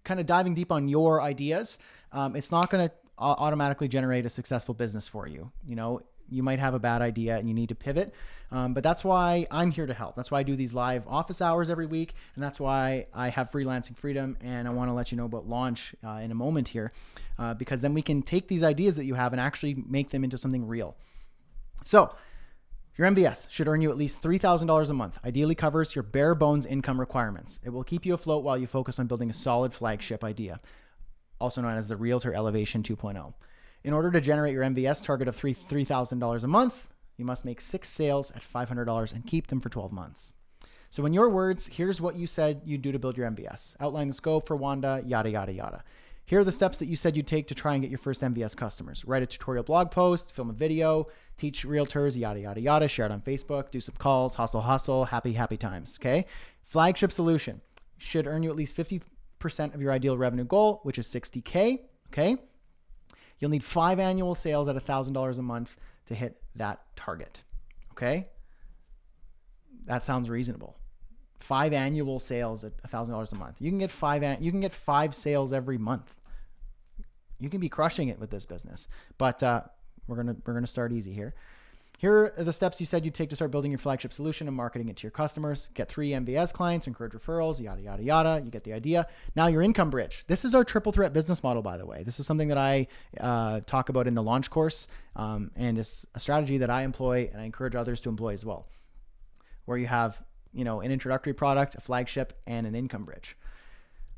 Speaker 1: kind of diving deep on your ideas. It's not going to automatically generate a successful business for you. You might have a bad idea and you need to pivot. But that's why I'm here to help. That's why I do these live office hours every week. And that's why I have Freelancing Freedom. And I want to let you know about launch in a moment here, because then we can take these ideas that you have and actually make them into something real. So your MVS should earn you at least $3,000 a month. Ideally covers your bare bones income requirements. It will keep you afloat while you focus on building a solid flagship idea, also known as the Realtor Elevation 2.0. In order to generate your MVS target of $3,000 a month, you must make 6 sales at $500 and keep them for 12 months. So in your words, here's what you said you'd do to build your MVS. Outline the scope for Wanda, yada, yada, yada. Here are the steps that you said you'd take to try and get your first MVS customers. Write a tutorial blog post, film a video, teach realtors, yada, yada, yada, share it on Facebook, do some calls, hustle, happy times, okay? Flagship solution should earn you at least 50% of your ideal revenue goal, which is $60K, okay? You'll need 5 annual sales at $1,000 a month to hit that target, okay? That sounds reasonable. 5 annual sales at $1,000 a month. You can get 5 sales every month. You can be crushing it with this business, but we're gonna start easy here. Here are the steps you said you'd take to start building your flagship solution and marketing it to your customers. Get 3 MVS clients, encourage referrals, yada, yada, yada. You get the idea. Now your income bridge. This is our triple threat business model, by the way. This is something that I talk about in the launch course, and it's a strategy that I employ and I encourage others to employ as well, where you have an introductory product, a flagship, and an income bridge.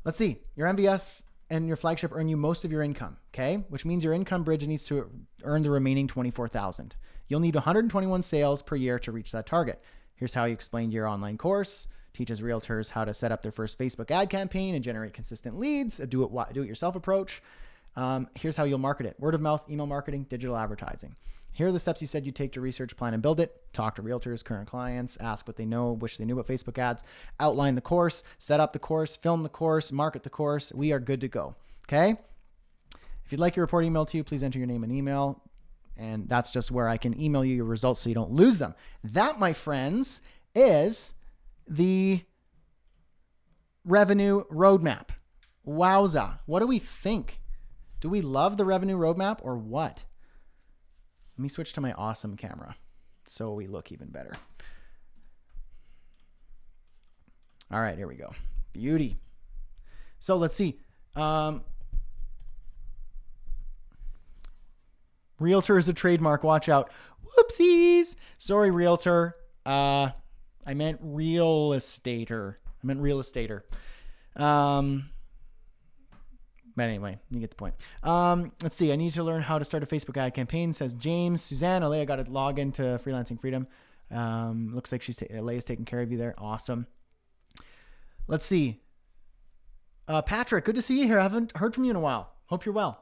Speaker 1: Let's see. Your MVS and your flagship earn you most of your income, okay? Which means your income bridge needs to earn the remaining $24,000. You'll need 121 sales per year to reach that target. Here's how you explain your online course. Teaches realtors how to set up their first Facebook ad campaign and generate consistent leads, a do-it-yourself approach. Here's how you'll market it. Word of mouth, email marketing, digital advertising. Here are the steps you said you'd take to research, plan, and build it. Talk to realtors, current clients, ask what they know, wish they knew about Facebook ads, outline the course, set up the course, film the course, market the course. We are good to go, okay? If you'd like your report emailed to you, please enter your name and email. And that's just where I can email you your results so you don't lose them. That, my friends, is the revenue roadmap. Wowza. What do we think? Do we love the revenue roadmap or what? Let me switch to my awesome camera so we look even better. All right, here we go. Beauty. So let's see. Realtor is a trademark. Watch out. Whoopsies. Sorry, realtor. I meant real estater. But anyway, you get the point. Let's see. I need to learn how to start a Facebook ad campaign, says James. Suzanne, Alea got to log into Freelancing Freedom. Looks like Alea's taking care of you there. Awesome. Let's see. Patrick, good to see you here. I haven't heard from you in a while. Hope you're well.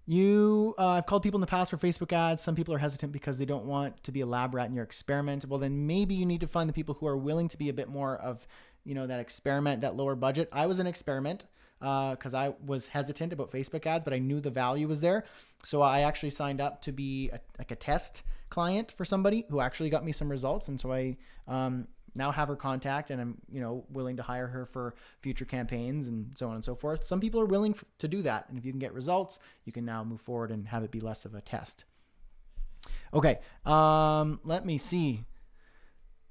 Speaker 1: I've called people in the past for Facebook ads. Some people are hesitant because they don't want to be a lab rat in your experiment. Well, then maybe you need to find the people who are willing to be a bit more of, that experiment, that lower budget. I was an experiment because I was hesitant about Facebook ads, but I knew the value was there. So I actually signed up to be a test client for somebody who actually got me some results. And so I now have her contact and I'm, willing to hire her for future campaigns and so on and so forth. Some people are willing to do that. And if you can get results, you can now move forward and have it be less of a test. Okay. Let me see.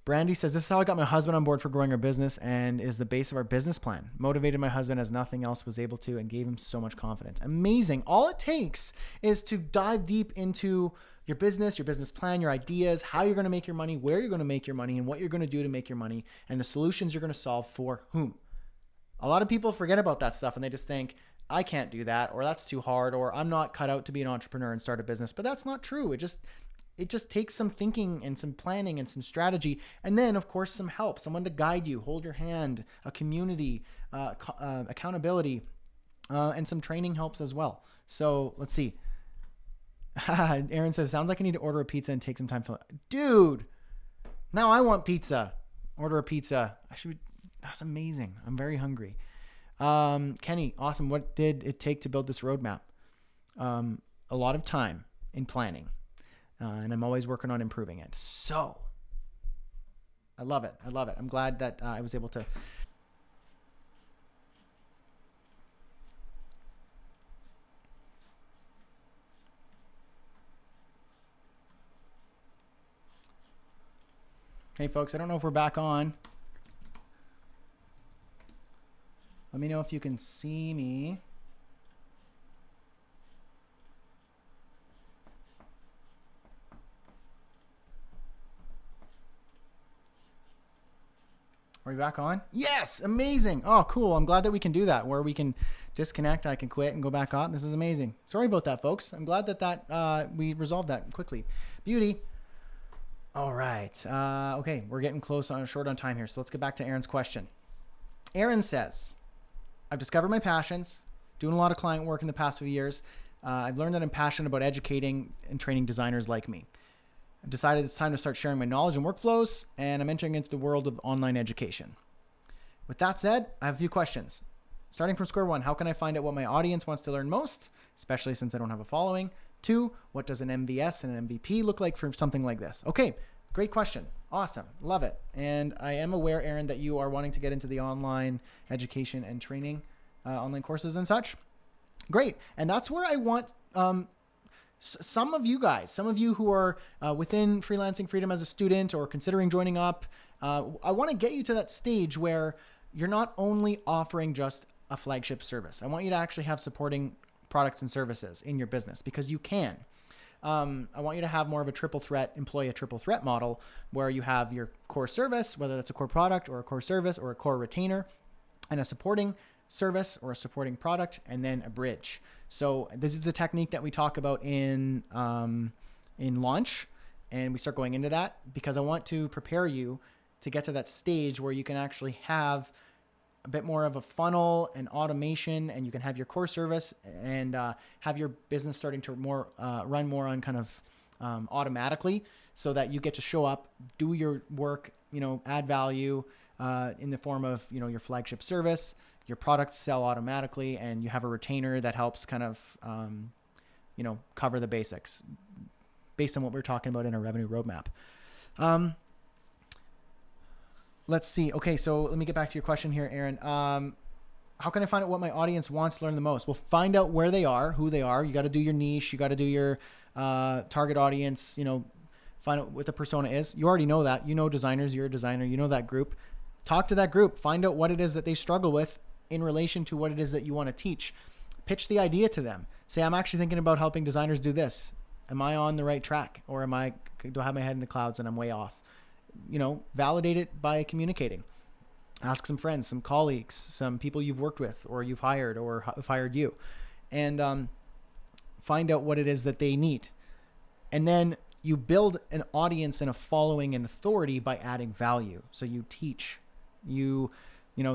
Speaker 1: Brandy says, this is how I got my husband on board for growing our business and is the base of our business plan. Motivated my husband as nothing else was able to and gave him so much confidence. Amazing. All it takes is to dive deep into your business plan, your ideas, how you're going to make your money, where you're going to make your money, and what you're going to do to make your money, and the solutions you're going to solve for whom. A lot of people forget about that stuff and they just think, I can't do that, or that's too hard, or I'm not cut out to be an entrepreneur and start a business. But that's not true. It just takes some thinking and some planning and some strategy. And then, of course, some help, someone to guide you, hold your hand, a community, accountability, and some training helps as well. So let's see. Aaron says, sounds like I need to order a pizza and take some time. Dude, now I want pizza. Order a pizza. That's amazing. I'm very hungry. Kenny, awesome. What did it take to build this roadmap? A lot of time in planning. And I'm always working on improving it. So I love it. I'm glad that I was able to. Hey folks, I don't know if we're back on. Let me know if you can see me. Are we back on? Yes, amazing. Oh, cool. I'm glad that we can do that, where we can disconnect, I can quit and go back on. This is amazing. Sorry about that, folks. I'm glad that we resolved that quickly. Beauty. All right. Okay, we're getting short on time here, so let's get back to Aaron's question. Aaron says, I've discovered my passions, doing a lot of client work in the past few years. I've learned that I'm passionate about educating and training designers like me. I've decided it's time to start sharing my knowledge and workflows, and I'm entering into the world of online education. With that said, I have a few questions. Starting from square one, how can I find out what my audience wants to learn most, especially since I don't have a following? 2, what does an MVS and an MVP look like for something like this? Okay, great question. Awesome. Love it. And I am aware, Aaron, that you are wanting to get into the online education and training, online courses and such. Great. And that's where I want some of you guys, some of you who are within Freelancing Freedom as a student or considering joining up, I want to get you to that stage where you're not only offering just a flagship service. I want you to actually have supporting products and services in your business, because you can. I want you to have more of employ a triple threat model, where you have your core service, whether that's a core product or a core service or a core retainer, and a supporting service or a supporting product, and then a bridge. So this is the technique that we talk about in launch, and we start going into that because I want to prepare you to get to that stage where you can actually have a bit more of a funnel and automation, and you can have your core service and have your business starting to run more on kind of automatically, so that you get to show up, do your work, add value in the form of, your flagship service, your products sell automatically, and you have a retainer that helps kind of, cover the basics based on what we're talking about in our revenue roadmap. Let's see. Okay, so let me get back to your question here, Aaron. How can I find out what my audience wants to learn the most? Well, find out where they are, who they are. You got to do your niche. You got to do your target audience, find out what the persona is. You already know that. You know designers. You're a designer. You know that group. Talk to that group. Find out what it is that they struggle with in relation to what it is that you want to teach. Pitch the idea to them. Say, I'm actually thinking about helping designers do this. Am I on the right track? Or do I have my head in the clouds and I'm way off? Validate it by communicating. Ask some friends, some colleagues, some people you've worked with or you've hired or have hired you, and find out what it is that they need. And then you build an audience and a following and authority by adding value. So you teach,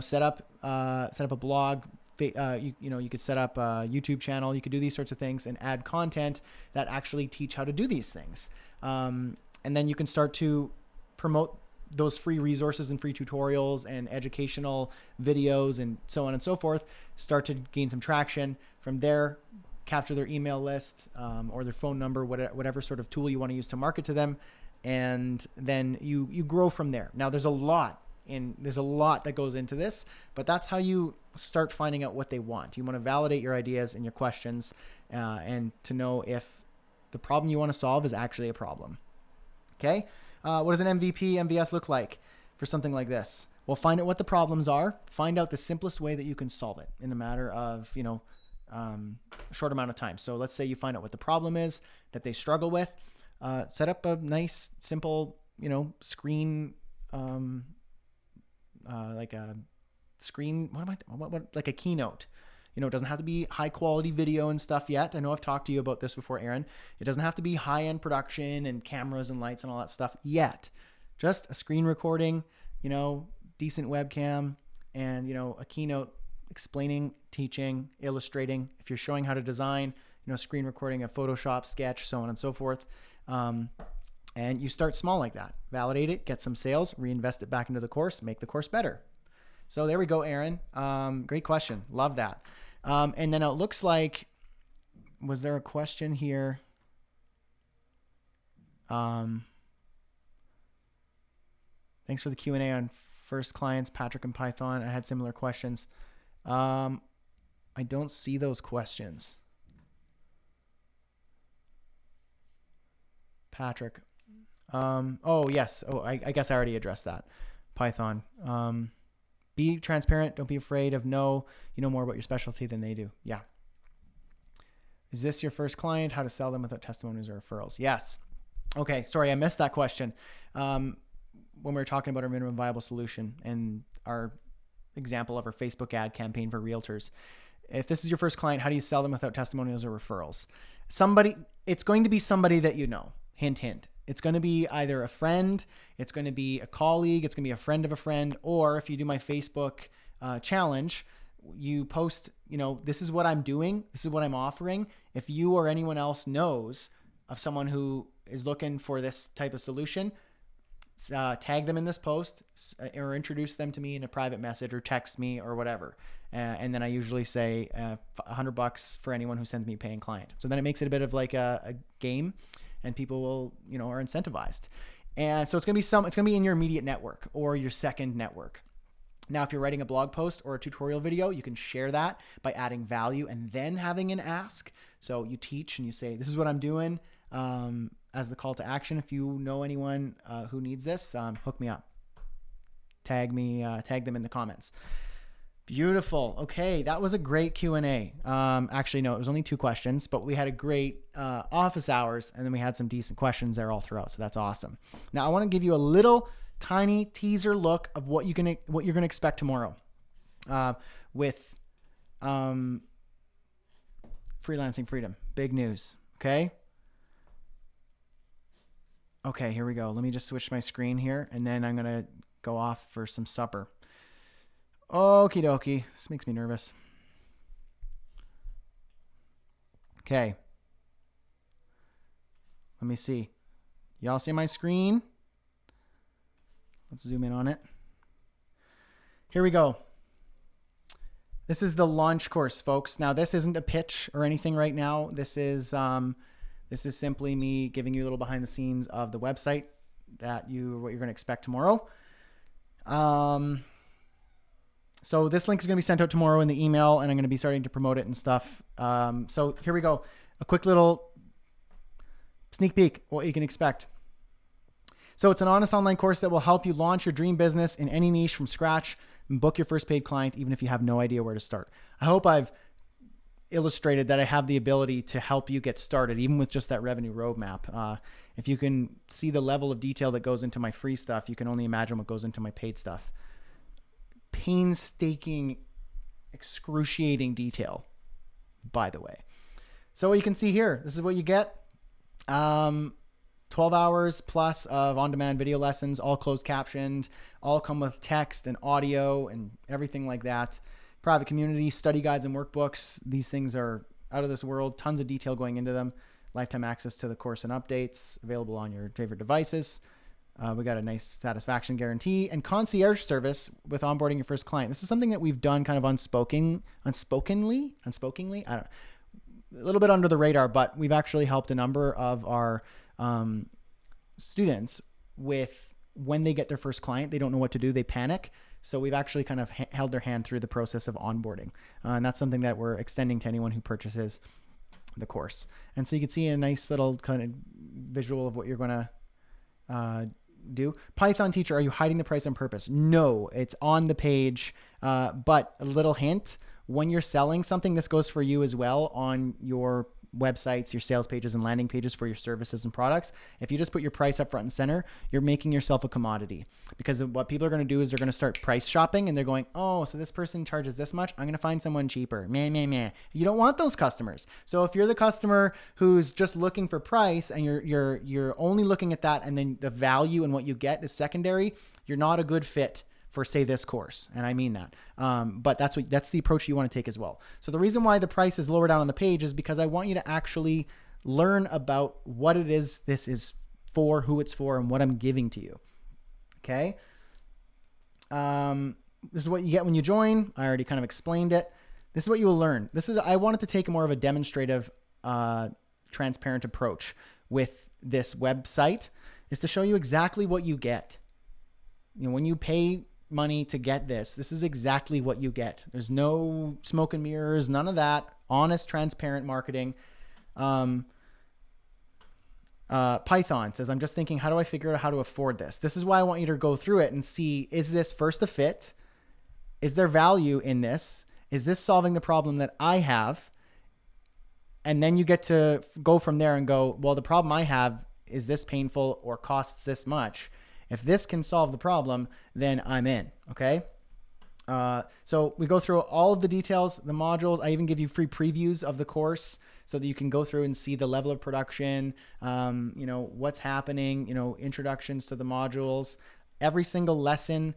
Speaker 1: set up a blog, you could set up a YouTube channel, you could do these sorts of things and add content that actually teach how to do these things. And then you can start to promote those free resources and free tutorials and educational videos and so on and so forth, start to gain some traction. From there, capture their email list or their phone number, whatever sort of tool you want to use to market to them. And then you grow from there. Now there's a lot that goes into this, but that's how you start finding out what they want. You want to validate your ideas and your questions and to know if the problem you want to solve is actually a problem. Okay. What does an MVP, MVS look like for something like this? Well, find out what the problems are. Find out the simplest way that you can solve it in a matter of, a short amount of time. So let's say you find out what the problem is that they struggle with. set up a nice, simple, screen, like a screen, like a keynote. It doesn't have to be high quality video and stuff yet. I know I've talked to you about this before, Aaron. It doesn't have to be high end production and cameras and lights and all that stuff yet. Just a screen recording, decent webcam, and, a keynote explaining, teaching, illustrating. If you're showing how to design, screen recording a Photoshop sketch, so on and so forth. And you start small like that. Validate it, get some sales, reinvest it back into the course, make the course better. So there we go, Aaron. Great question. Love that. And then it looks like, was there a question here? Thanks for the Q&A on first clients, Patrick and Python. I had similar questions. I don't see those questions. Patrick. Oh, yes. Oh, I guess I already addressed that. Python. Be transparent. Don't be afraid of no. You know more about your specialty than they do. Yeah. Is this your first client? How to sell them without testimonials or referrals? Yes. Okay. Sorry, I missed that question. When we were talking about our minimum viable solution and our example of our Facebook ad campaign for realtors. If this is your first client, how do you sell them without testimonials or referrals? It's going to be somebody that you know. Hint, hint. It's going to be either a friend, it's going to be a colleague, it's going to be a friend of a friend, or if you do my Facebook challenge, you post, this is what I'm doing, this is what I'm offering. If you or anyone else knows of someone who is looking for this type of solution, tag them in this post or introduce them to me in a private message or text me or whatever. And then I usually say $100 for anyone who sends me a paying client. So then it makes it a bit of like a game. And people will, are incentivized. And so it's going to be in your immediate network or your second network. Now, if you're writing a blog post or a tutorial video, you can share that by adding value and then having an ask. So you teach and you say, this is what I'm doing as the call to action. If you know anyone who needs this, hook me up. Tag them in the comments. Beautiful. Okay, that was a great Q&A. Actually, no, it was only 2 questions, but we had a great office hours, and then we had some decent questions there all throughout. So that's awesome. Now, I want to give you a little tiny teaser look of what you're gonna expect tomorrow with Freelancing Freedom. Big news. Okay. Okay, here we go. Let me just switch my screen here, and then I'm gonna go off for some supper. Okie dokie. This makes me nervous. Okay. Let me see. Y'all see my screen? Let's zoom in on it. Here we go. This is the launch course, folks. Now, this isn't a pitch or anything right now. This is simply me giving you a little behind the scenes of the website what you're going to expect tomorrow. So this link is going to be sent out tomorrow in the email, and I'm going to be starting to promote it and stuff. So here we go. A quick little sneak peek of what you can expect. So it's an honest online course that will help you launch your dream business in any niche from scratch and book your first paid client, even if you have no idea where to start. I hope I've illustrated that I have the ability to help you get started, even with just that revenue roadmap. If you can see the level of detail that goes into my free stuff, you can only imagine what goes into my paid stuff. Painstaking, excruciating detail, by the way. So what you can see here, this is what you get. 12 hours plus of on-demand video lessons, all closed captioned, all come with text and audio and everything like that. Private community, study guides and workbooks. These things are out of this world. Tons of detail going into them. Lifetime access to the course and updates available on your favorite devices. We got a nice satisfaction guarantee and concierge service with onboarding your first client. This is something that we've done kind of unspokenly. I don't know, a little bit under the radar, but we've actually helped a number of our students with when they get their first client, they don't know what to do. They panic. So we've actually kind of held their hand through the process of onboarding. And that's something that we're extending to anyone who purchases the course. And so you can see a nice little kind of visual of what you're going to do. Python teacher, are you hiding the price on purpose? No, it's on the page. But a little hint, when you're selling something, this goes for you as well on your websites, your sales pages and landing pages for your services and products. If you just put your price up front and center, you're making yourself a commodity, because what people are going to do is they're going to start price shopping, and they're going, oh, so this person charges this much, I'm going to find someone cheaper. Meh, meh, meh. You don't want those customers. So if you're the customer who's just looking for price, and you're only looking at that, and then the value and what you get is secondary, you're not a good fit for, say, this course. And I mean that. But that's the approach you want to take as well. So the reason why the price is lower down on the page is because I want you to actually learn about what it is this is for, who it's for, and what I'm giving to you. Okay. This is what you get when you join. I already kind of explained it. This is what you will learn. I wanted to take more of a demonstrative, transparent approach with this website, is to show you exactly what you get. You know, when you pay money to get this is exactly what you get. There's no smoke and mirrors, none of that. Honest, transparent marketing. Python says, I'm just thinking, how do I figure out how to afford this? This is why I want you to go through it and see, is this first a fit? Is there value in this? Is this solving the problem that I have? And then you get to go from there and go, well, the problem I have is this painful or costs this much. If this can solve the problem, then I'm in. Okay. So we go through all of the details, the modules. I even give you free previews of the course so that you can go through and see the level of production, what's happening, introductions to the modules, every single lesson,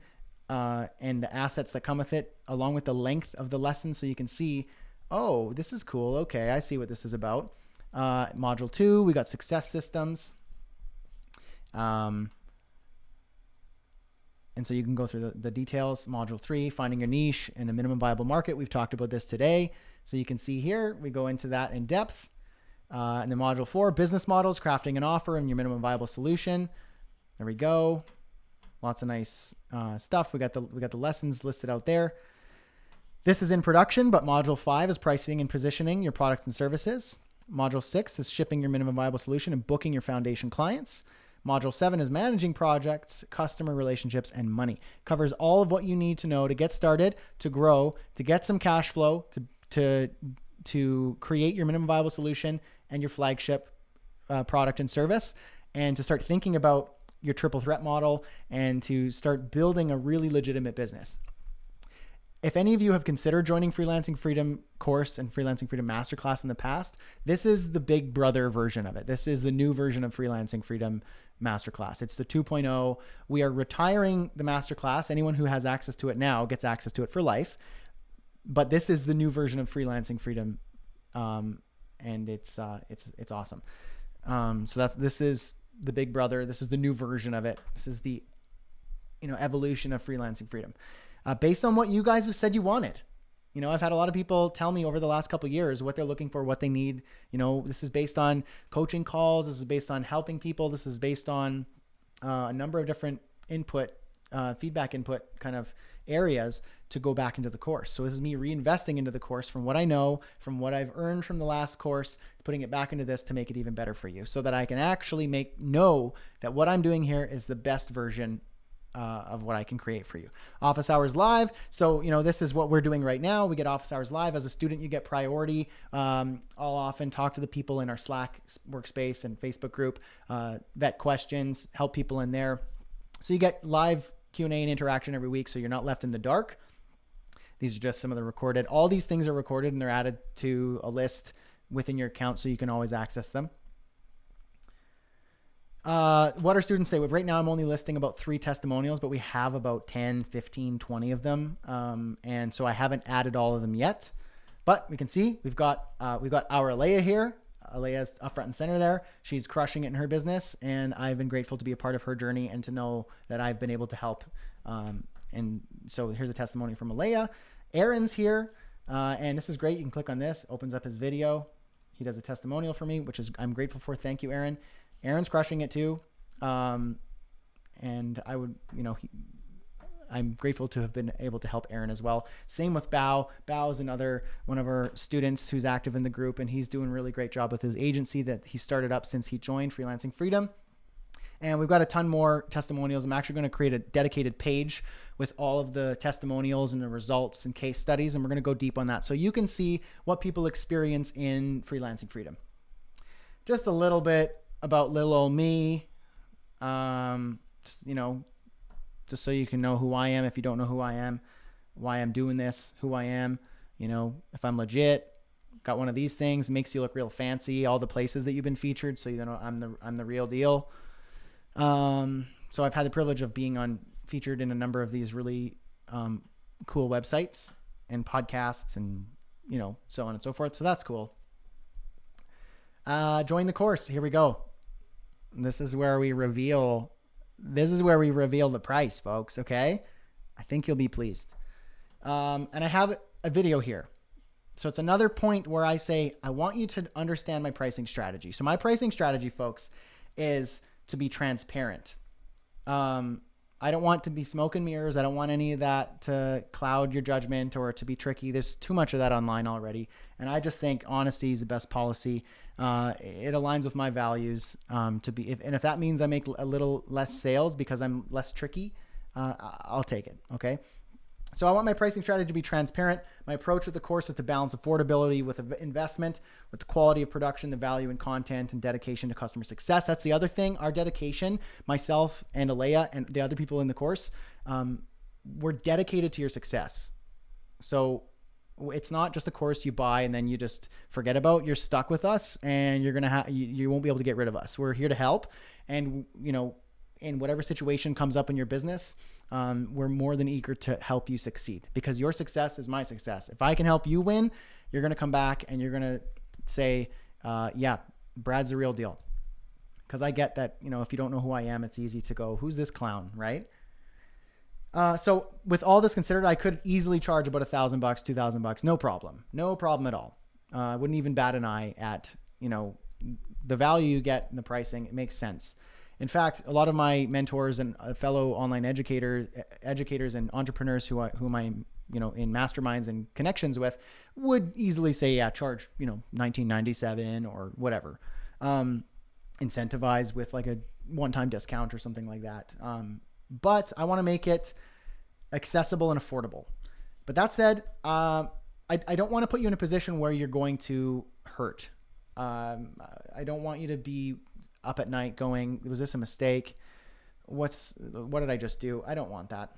Speaker 1: and the assets that come with it, along with the length of the lesson. So you can see, oh, this is cool. Okay. I see what this is about. Module 2, we got success systems. And so you can go through the details. Module 3, finding your niche in a minimum viable market. We've talked about this today. So you can see here, we go into that in depth. And then module 4, business models, crafting an offer and your minimum viable solution. There we go. Lots of nice stuff. We got the lessons listed out there. This is in production, but module 5 is pricing and positioning your products and services. Module 6 is shipping your minimum viable solution and booking your foundation clients. Module 7 is managing projects, customer relationships, and money. Covers all of what you need to know to get started, to grow, to get some cash flow, to create your minimum viable solution and your flagship product and service, and to start thinking about your triple threat model and to start building a really legitimate business. If any of you have considered joining Freelancing Freedom course and Freelancing Freedom Masterclass in the past, this is the big brother version of it. This is the new version of Freelancing Freedom Masterclass. It's the 2.0. We are retiring the Masterclass. Anyone who has access to it now gets access to it for life. But this is the new version of Freelancing Freedom, and it's awesome. So this is the big brother. This is the new version of it. This is the evolution of Freelancing Freedom. Based on what you guys have said you wanted. I've had a lot of people tell me over the last couple of years what they're looking for, what they need. This is based on coaching calls. This is based on helping people. This is based on a number of different feedback input kind of areas to go back into the course. So this is me reinvesting into the course from what I know, from what I've earned from the last course, putting it back into this to make it even better for you so that I can actually know that what I'm doing here is the best version of what I can create for you. Office hours live. So, this is what we're doing right now. We get office hours live. As a student, you get priority. I'll often talk to the people in our Slack workspace and Facebook group, vet questions, help people in there. So you get live Q&A and interaction every week. So you're not left in the dark. These are just some of the recorded. All these things are recorded and they're added to a list within your account so you can always access them. What our students say, right now I'm only listing about 3 testimonials, but we have about 10, 15, 20 of them. And so I haven't added all of them yet, but we can see we've got our Alea here. Alea's up front and center there. She's crushing it in her business, and I've been grateful to be a part of her journey and to know that I've been able to help. And so here's a testimony from Alea. Aaron's here. And this is great. You can click on this, opens up his video. He does a testimonial for me, which I'm grateful for. Thank you, Aaron. Aaron's crushing it too. And I would, I'm grateful to have been able to help Aaron as well. Same with Bao. Bao is another one of our students who's active in the group, and he's doing a really great job with his agency that he started up since he joined Freelancing Freedom. And we've got a ton more testimonials. I'm actually going to create a dedicated page with all of the testimonials and the results and case studies, and we're going to go deep on that so you can see what people experience in freelancing freedom. Just a little bit about little old me. Just so you can know who I am if you don't know who I am, why I'm doing this, who I am, if I'm legit. Got one of these things, makes you look real fancy, all the places that you've been featured, so I'm the real deal. So I've had the privilege of being featured in a number of these really cool websites and podcasts and so on and so forth. So that's cool. Join the course. Here we go. This is where we reveal the price, folks. Okay. I think you'll be pleased. And I have a video here. So it's another point where I say, I want you to understand my pricing strategy. So my pricing strategy, folks, is to be transparent. I don't want to be smoke and mirrors. I don't want any of that to cloud your judgment or to be tricky. There's too much of that online already. And I just think honesty is the best policy. It aligns with my values and if that means I make a little less sales because I'm less tricky, I'll take it. Okay. So I want my pricing strategy to be transparent. My approach with the course is to balance affordability with investment, with the quality of production, the value in content, and dedication to customer success. That's the other thing. Our dedication, myself and Alea and the other people in the course, we're dedicated to your success. So it's not just a course you buy and then you just forget about. You're stuck with us, and you won't be able to get rid of us. We're here to help, and in whatever situation comes up in your business, we're more than eager to help you succeed, because your success is my success. If I can help you win, you're going to come back and you're going to say, yeah, Brad's the real deal. Because I get that, if you don't know who I am, it's easy to go, who's this clown, right? So with all this considered, I could easily charge about $1,000, $2,000, no problem at all. I wouldn't even bat an eye at, the value you get in the pricing. It makes sense. In fact, a lot of my mentors and fellow online educators and entrepreneurs whom I'm, in masterminds and connections with would easily say, yeah, charge, $19.97 or whatever. Incentivize with like a one-time discount or something like that. But I want to make it accessible and affordable. But that said, I don't want to put you in a position where you're going to hurt. I don't want you to be up at night going, was this a mistake? What did I just do? I don't want that.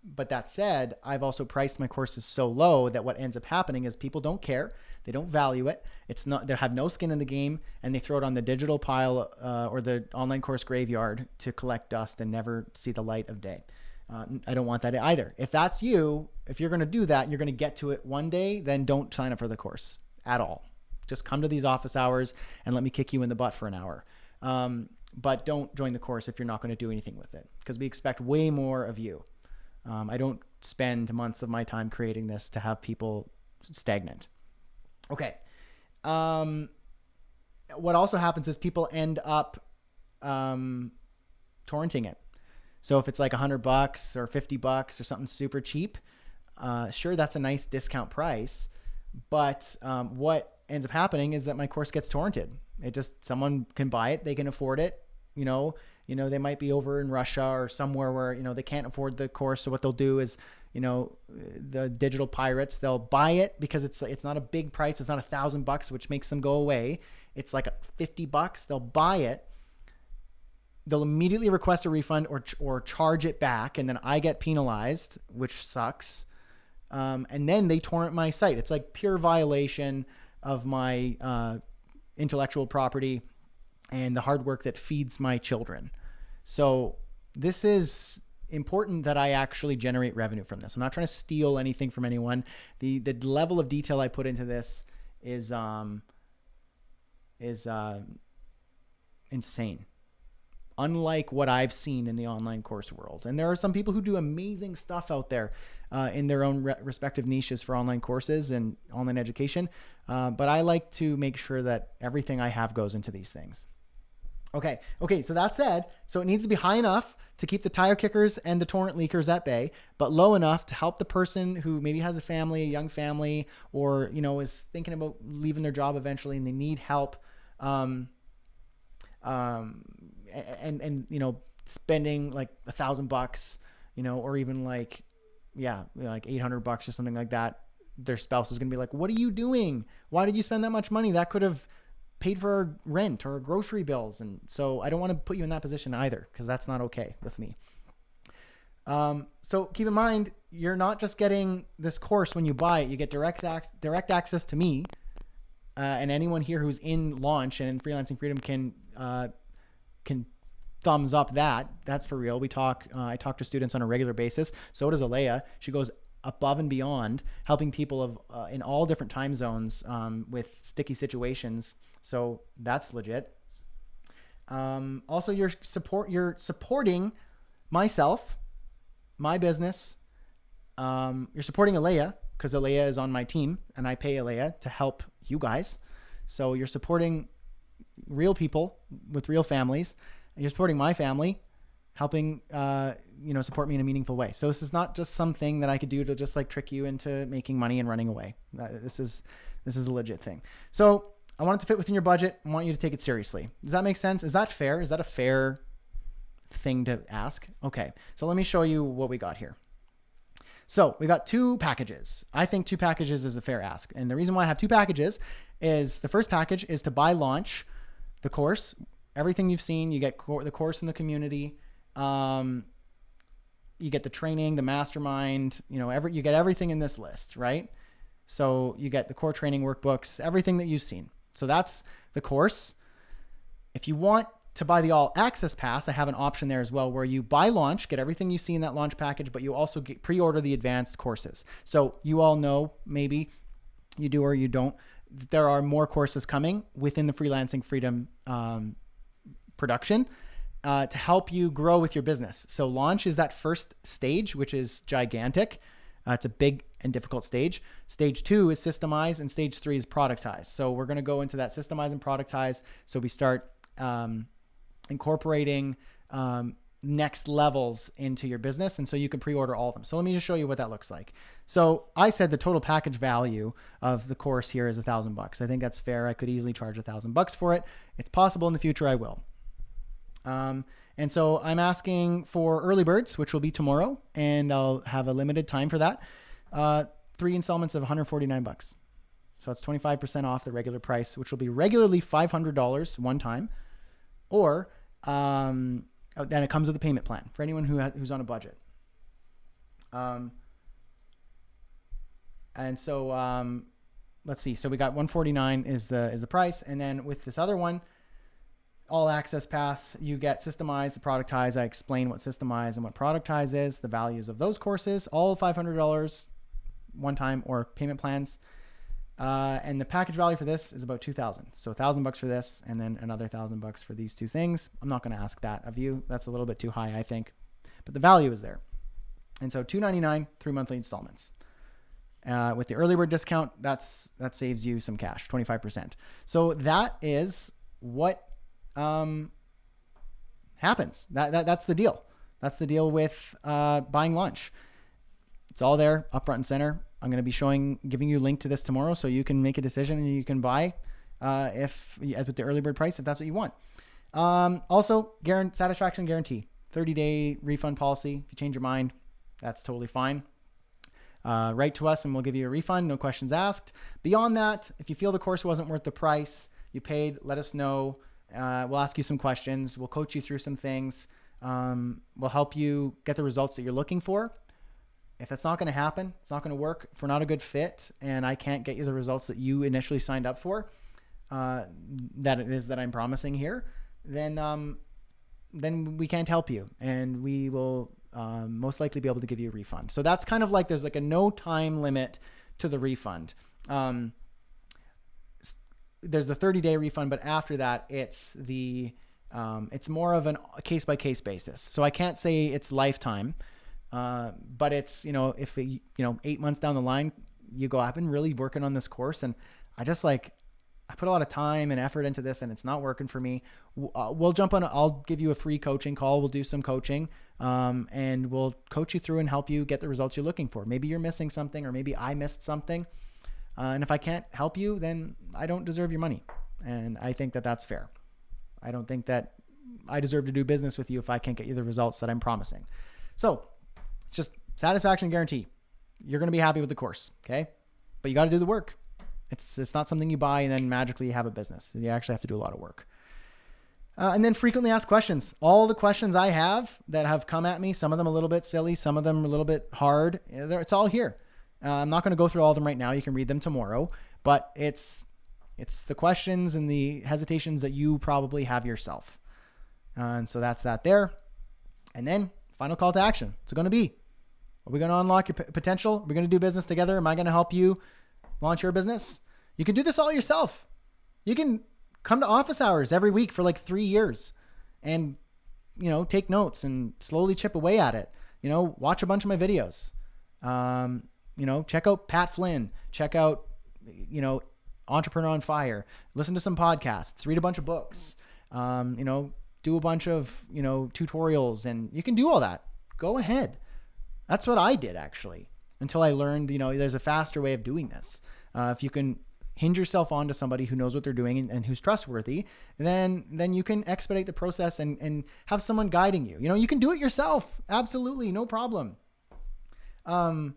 Speaker 1: But that said, I've also priced my courses so low that what ends up happening is people don't care. They don't value it. They have no skin in the game, and they throw it on the digital pile or the online course graveyard to collect dust and never see the light of day. I don't want that either. If that's you, if you're going to do that and you're going to get to it one day, then don't sign up for the course at all. Just come to these office hours and let me kick you in the butt for an hour. But don't join the course if you're not going to do anything with it, because we expect way more of you. I don't spend months of my time creating this to have people stagnant. Okay. What also happens is people end up torrenting it. So if it's like $100 or $50 or something super cheap, sure, that's a nice discount price. But what ends up happening is that my course gets torrented. Someone can buy it, they can afford it. They might be over in Russia or somewhere where, they can't afford the course. So what they'll do is, the digital pirates, they'll buy it because it's not a big price. It's not $1,000, which makes them go away. It's like $50. They'll buy it. They'll immediately request a refund or charge it back. And then I get penalized, which sucks. And then they torrent my site. It's like pure violation of my intellectual property and the hard work that feeds my children. So this is important that I actually generate revenue from this. I'm not trying to steal anything from anyone. The level of detail I put into this is insane. Unlike what I've seen in the online course world. And there are some people who do amazing stuff out there in their own respective niches for online courses and online education. But I like to make sure that everything I have goes into these things. Okay. So that said, so it needs to be high enough to keep the tire kickers and the torrent leakers at bay, but low enough to help the person who maybe has a young family, or, is thinking about leaving their job eventually and they need help. and spending like $1,000, or even like, yeah, like $800 or something like that, their spouse is going to be like, what are you doing? Why did you spend that much money? That could have paid for rent or grocery bills. And so I don't want to put you in that position either, because that's not okay with me. So keep in mind, you're not just getting this course when you buy it. You get direct access to me, and anyone here who's in launch and in Freelancing Freedom can thumbs up that. That's for real. I talk to students on a regular basis. So does Alea. She goes above and beyond, helping people in all different time zones with sticky situations. So that's legit. Also, you're supporting myself, my business. You're supporting Alea, because Alea is on my team and I pay Alea to help you guys. So you're supporting real people with real families. And you're supporting my family, helping support me in a meaningful way. So this is not just something that I could do to just like trick you into making money and running away. This is a legit thing. So I want it to fit within your budget. I want you to take it seriously. Does that make sense? Is that fair? Is that a fair thing to ask? Okay, so let me show you what we got here. So we got 2 packages. I think 2 packages is a fair ask. And the reason why I have 2 packages is the first package is to buy launch, the course, everything you've seen. You get the course in the community. You get the training, the mastermind, you get everything in this list, right? So you get the core training workbooks, everything that you've seen. So that's the course. If you want to buy the all access pass, I have an option there as well, where you buy launch, get everything you see in that launch package, but you also get pre-order the advanced courses. So you all know, maybe you do or you don't, there are more courses coming within the Freelancing Freedom production to help you grow with your business. So launch is that first stage, which is gigantic. It's a big and difficult stage. Stage 2 is systemize, and stage 3 is productize. So we're going to go into that systemize and productize. So we start incorporating next levels into your business. And so you can pre-order all of them. So let me just show you what that looks like. So I said the total package value of the course here is $1,000. I think that's fair. I could easily charge $1,000 for it. It's possible in the future I will. And so I'm asking for early birds, which will be tomorrow, and I'll have a limited time for that. 3 installments of $149. So it's 25% off the regular price, which will be regularly $500 one time, or then it comes with a payment plan for anyone who's on a budget. And so let's see. So we got $149 is the price, and then with this other one, all access pass, you get systemize, productize. I explain what systemize and what productize is, the values of those courses, all $500 one time or payment plans. And the package value for this is about $2,000. So $1,000 for this, and then another $1,000 for these 2 things. I'm not going to ask that of you. That's a little bit too high, I think, but the value is there. And so $299, 3 monthly installments. With the early bird discount, that saves you some cash, 25%. So that is what happens. That's the deal. That's the deal with buying launch. It's all there, up front and center. I'm going to be giving you a link to this tomorrow, so you can make a decision and you can buy with the early bird price if that's what you want. Also, satisfaction guarantee, 30-day refund policy. If you change your mind, that's totally fine. Write to us and we'll give you a refund, no questions asked. Beyond that, if you feel the course wasn't worth the price you paid, let us know. We'll ask you some questions. We'll coach you through some things. We'll help you get the results that you're looking for. If that's not going to happen, it's not going to work, if we're not a good fit and I can't get you the results that you initially signed up for, that it is that I'm promising here, then we can't help you, and we will most likely be able to give you a refund. So that's kind of like, there's like a no time limit to the refund. There's a 30-day refund, but after that, it's more of a case-by-case basis. So I can't say it's lifetime, but it's, if 8 months down the line, you go, I've been really working on this course, and I put a lot of time and effort into this, and it's not working for me. We'll jump on. I'll give you a free coaching call. We'll do some coaching, and we'll coach you through and help you get the results you're looking for. Maybe you're missing something, or maybe I missed something. And if I can't help you, then I don't deserve your money. And I think that that's fair. I don't think that I deserve to do business with you if I can't get you the results that I'm promising. So it's just satisfaction guarantee. You're going to be happy with the course. Okay. But you got to do the work. It's not something you buy and then magically you have a business. You actually have to do a lot of work. And then frequently asked questions. All the questions I have that have come at me, some of them a little bit silly, some of them a little bit hard. It's all here. I'm not going to go through all of them right now. You can read them tomorrow, but it's the questions and the hesitations that you probably have yourself. And so that's that there. And then final call to action. It's going to be, are we going to unlock your potential? Are we going to do business together? Am I going to help you launch your business? You can do this all yourself. You can come to office hours every week for like 3 years and, take notes and slowly chip away at it. Watch a bunch of my videos. Check out Pat Flynn, check out, Entrepreneur on Fire, listen to some podcasts, read a bunch of books, do a bunch of, tutorials, and you can do all that. Go ahead. That's what I did actually, until I learned, there's a faster way of doing this. If you can hinge yourself onto somebody who knows what they're doing and who's trustworthy, then you can expedite the process and have someone guiding you. You can do it yourself. Absolutely. No problem. And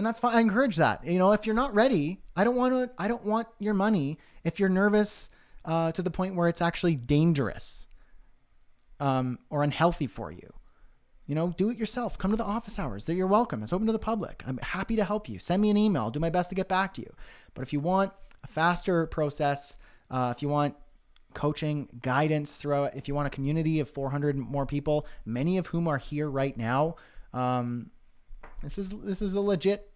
Speaker 1: that's fine. I encourage that. If you're not ready, I don't want your money if you're nervous to the point where it's actually dangerous or unhealthy for you. Do it yourself. Come to the office hours. You're welcome. It's open to the public. I'm happy to help you. Send me an email. I'll do my best to get back to you. But if you want a faster process, if you want coaching, guidance throughout, if you want a community of 400 more people, many of whom are here right now, this is a legit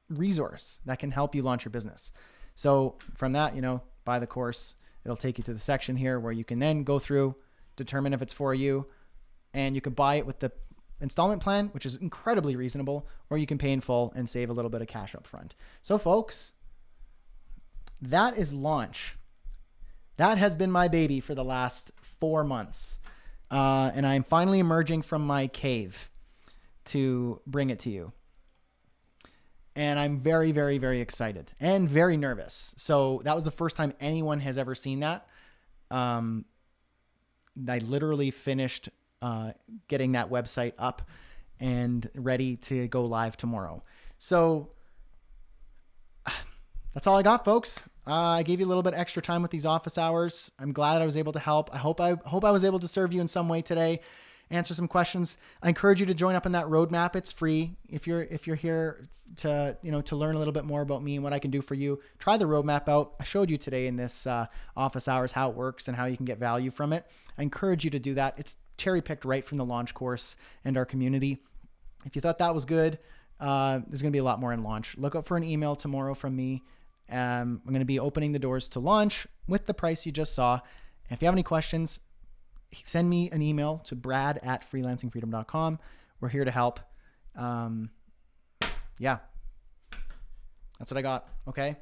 Speaker 1: resource that can help you launch your business. So from that, buy the course. It'll take you to the section here where you can then go through, determine if it's for you, and you can buy it with the installment plan, which is incredibly reasonable, or you can pay in full and save a little bit of cash up front. So folks, that is launch. That has been my baby for the last 4 months. And I'm finally emerging from my cave to bring it to you. And I'm very, very, very excited and very nervous. So that was the first time anyone has ever seen that. I literally finished getting that website up and ready to go live tomorrow. So that's all I got, folks. I gave you a little bit extra time with these office hours. I'm glad I was able to help. I hope I was able to serve you in some way today, answer some questions. I encourage you to join up in that roadmap. It's free. If you're here to learn a little bit more about me and what I can do for you, try the roadmap out. I showed you today in this office hours how it works and how you can get value from it. I encourage you to do that. It's cherry picked right from the launch course and our community. If you thought that was good, there's going to be a lot more in launch. Look out for an email tomorrow from me. I'm going to be opening the doors to launch with the price you just saw. And if you have any questions, send me an email to brad@freelancingfreedom.com. We're here to help. Yeah, that's what I got. Okay.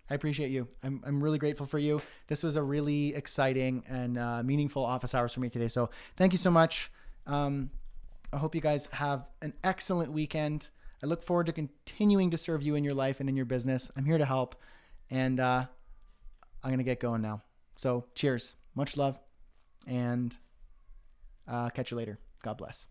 Speaker 1: I appreciate you. I'm really grateful for you. This was a really exciting and meaningful office hours for me today. So thank you so much. I hope you guys have an excellent weekend. I look forward to continuing to serve you in your life and in your business. I'm here to help, and I'm going to get going now. So cheers, much love, and catch you later. God bless.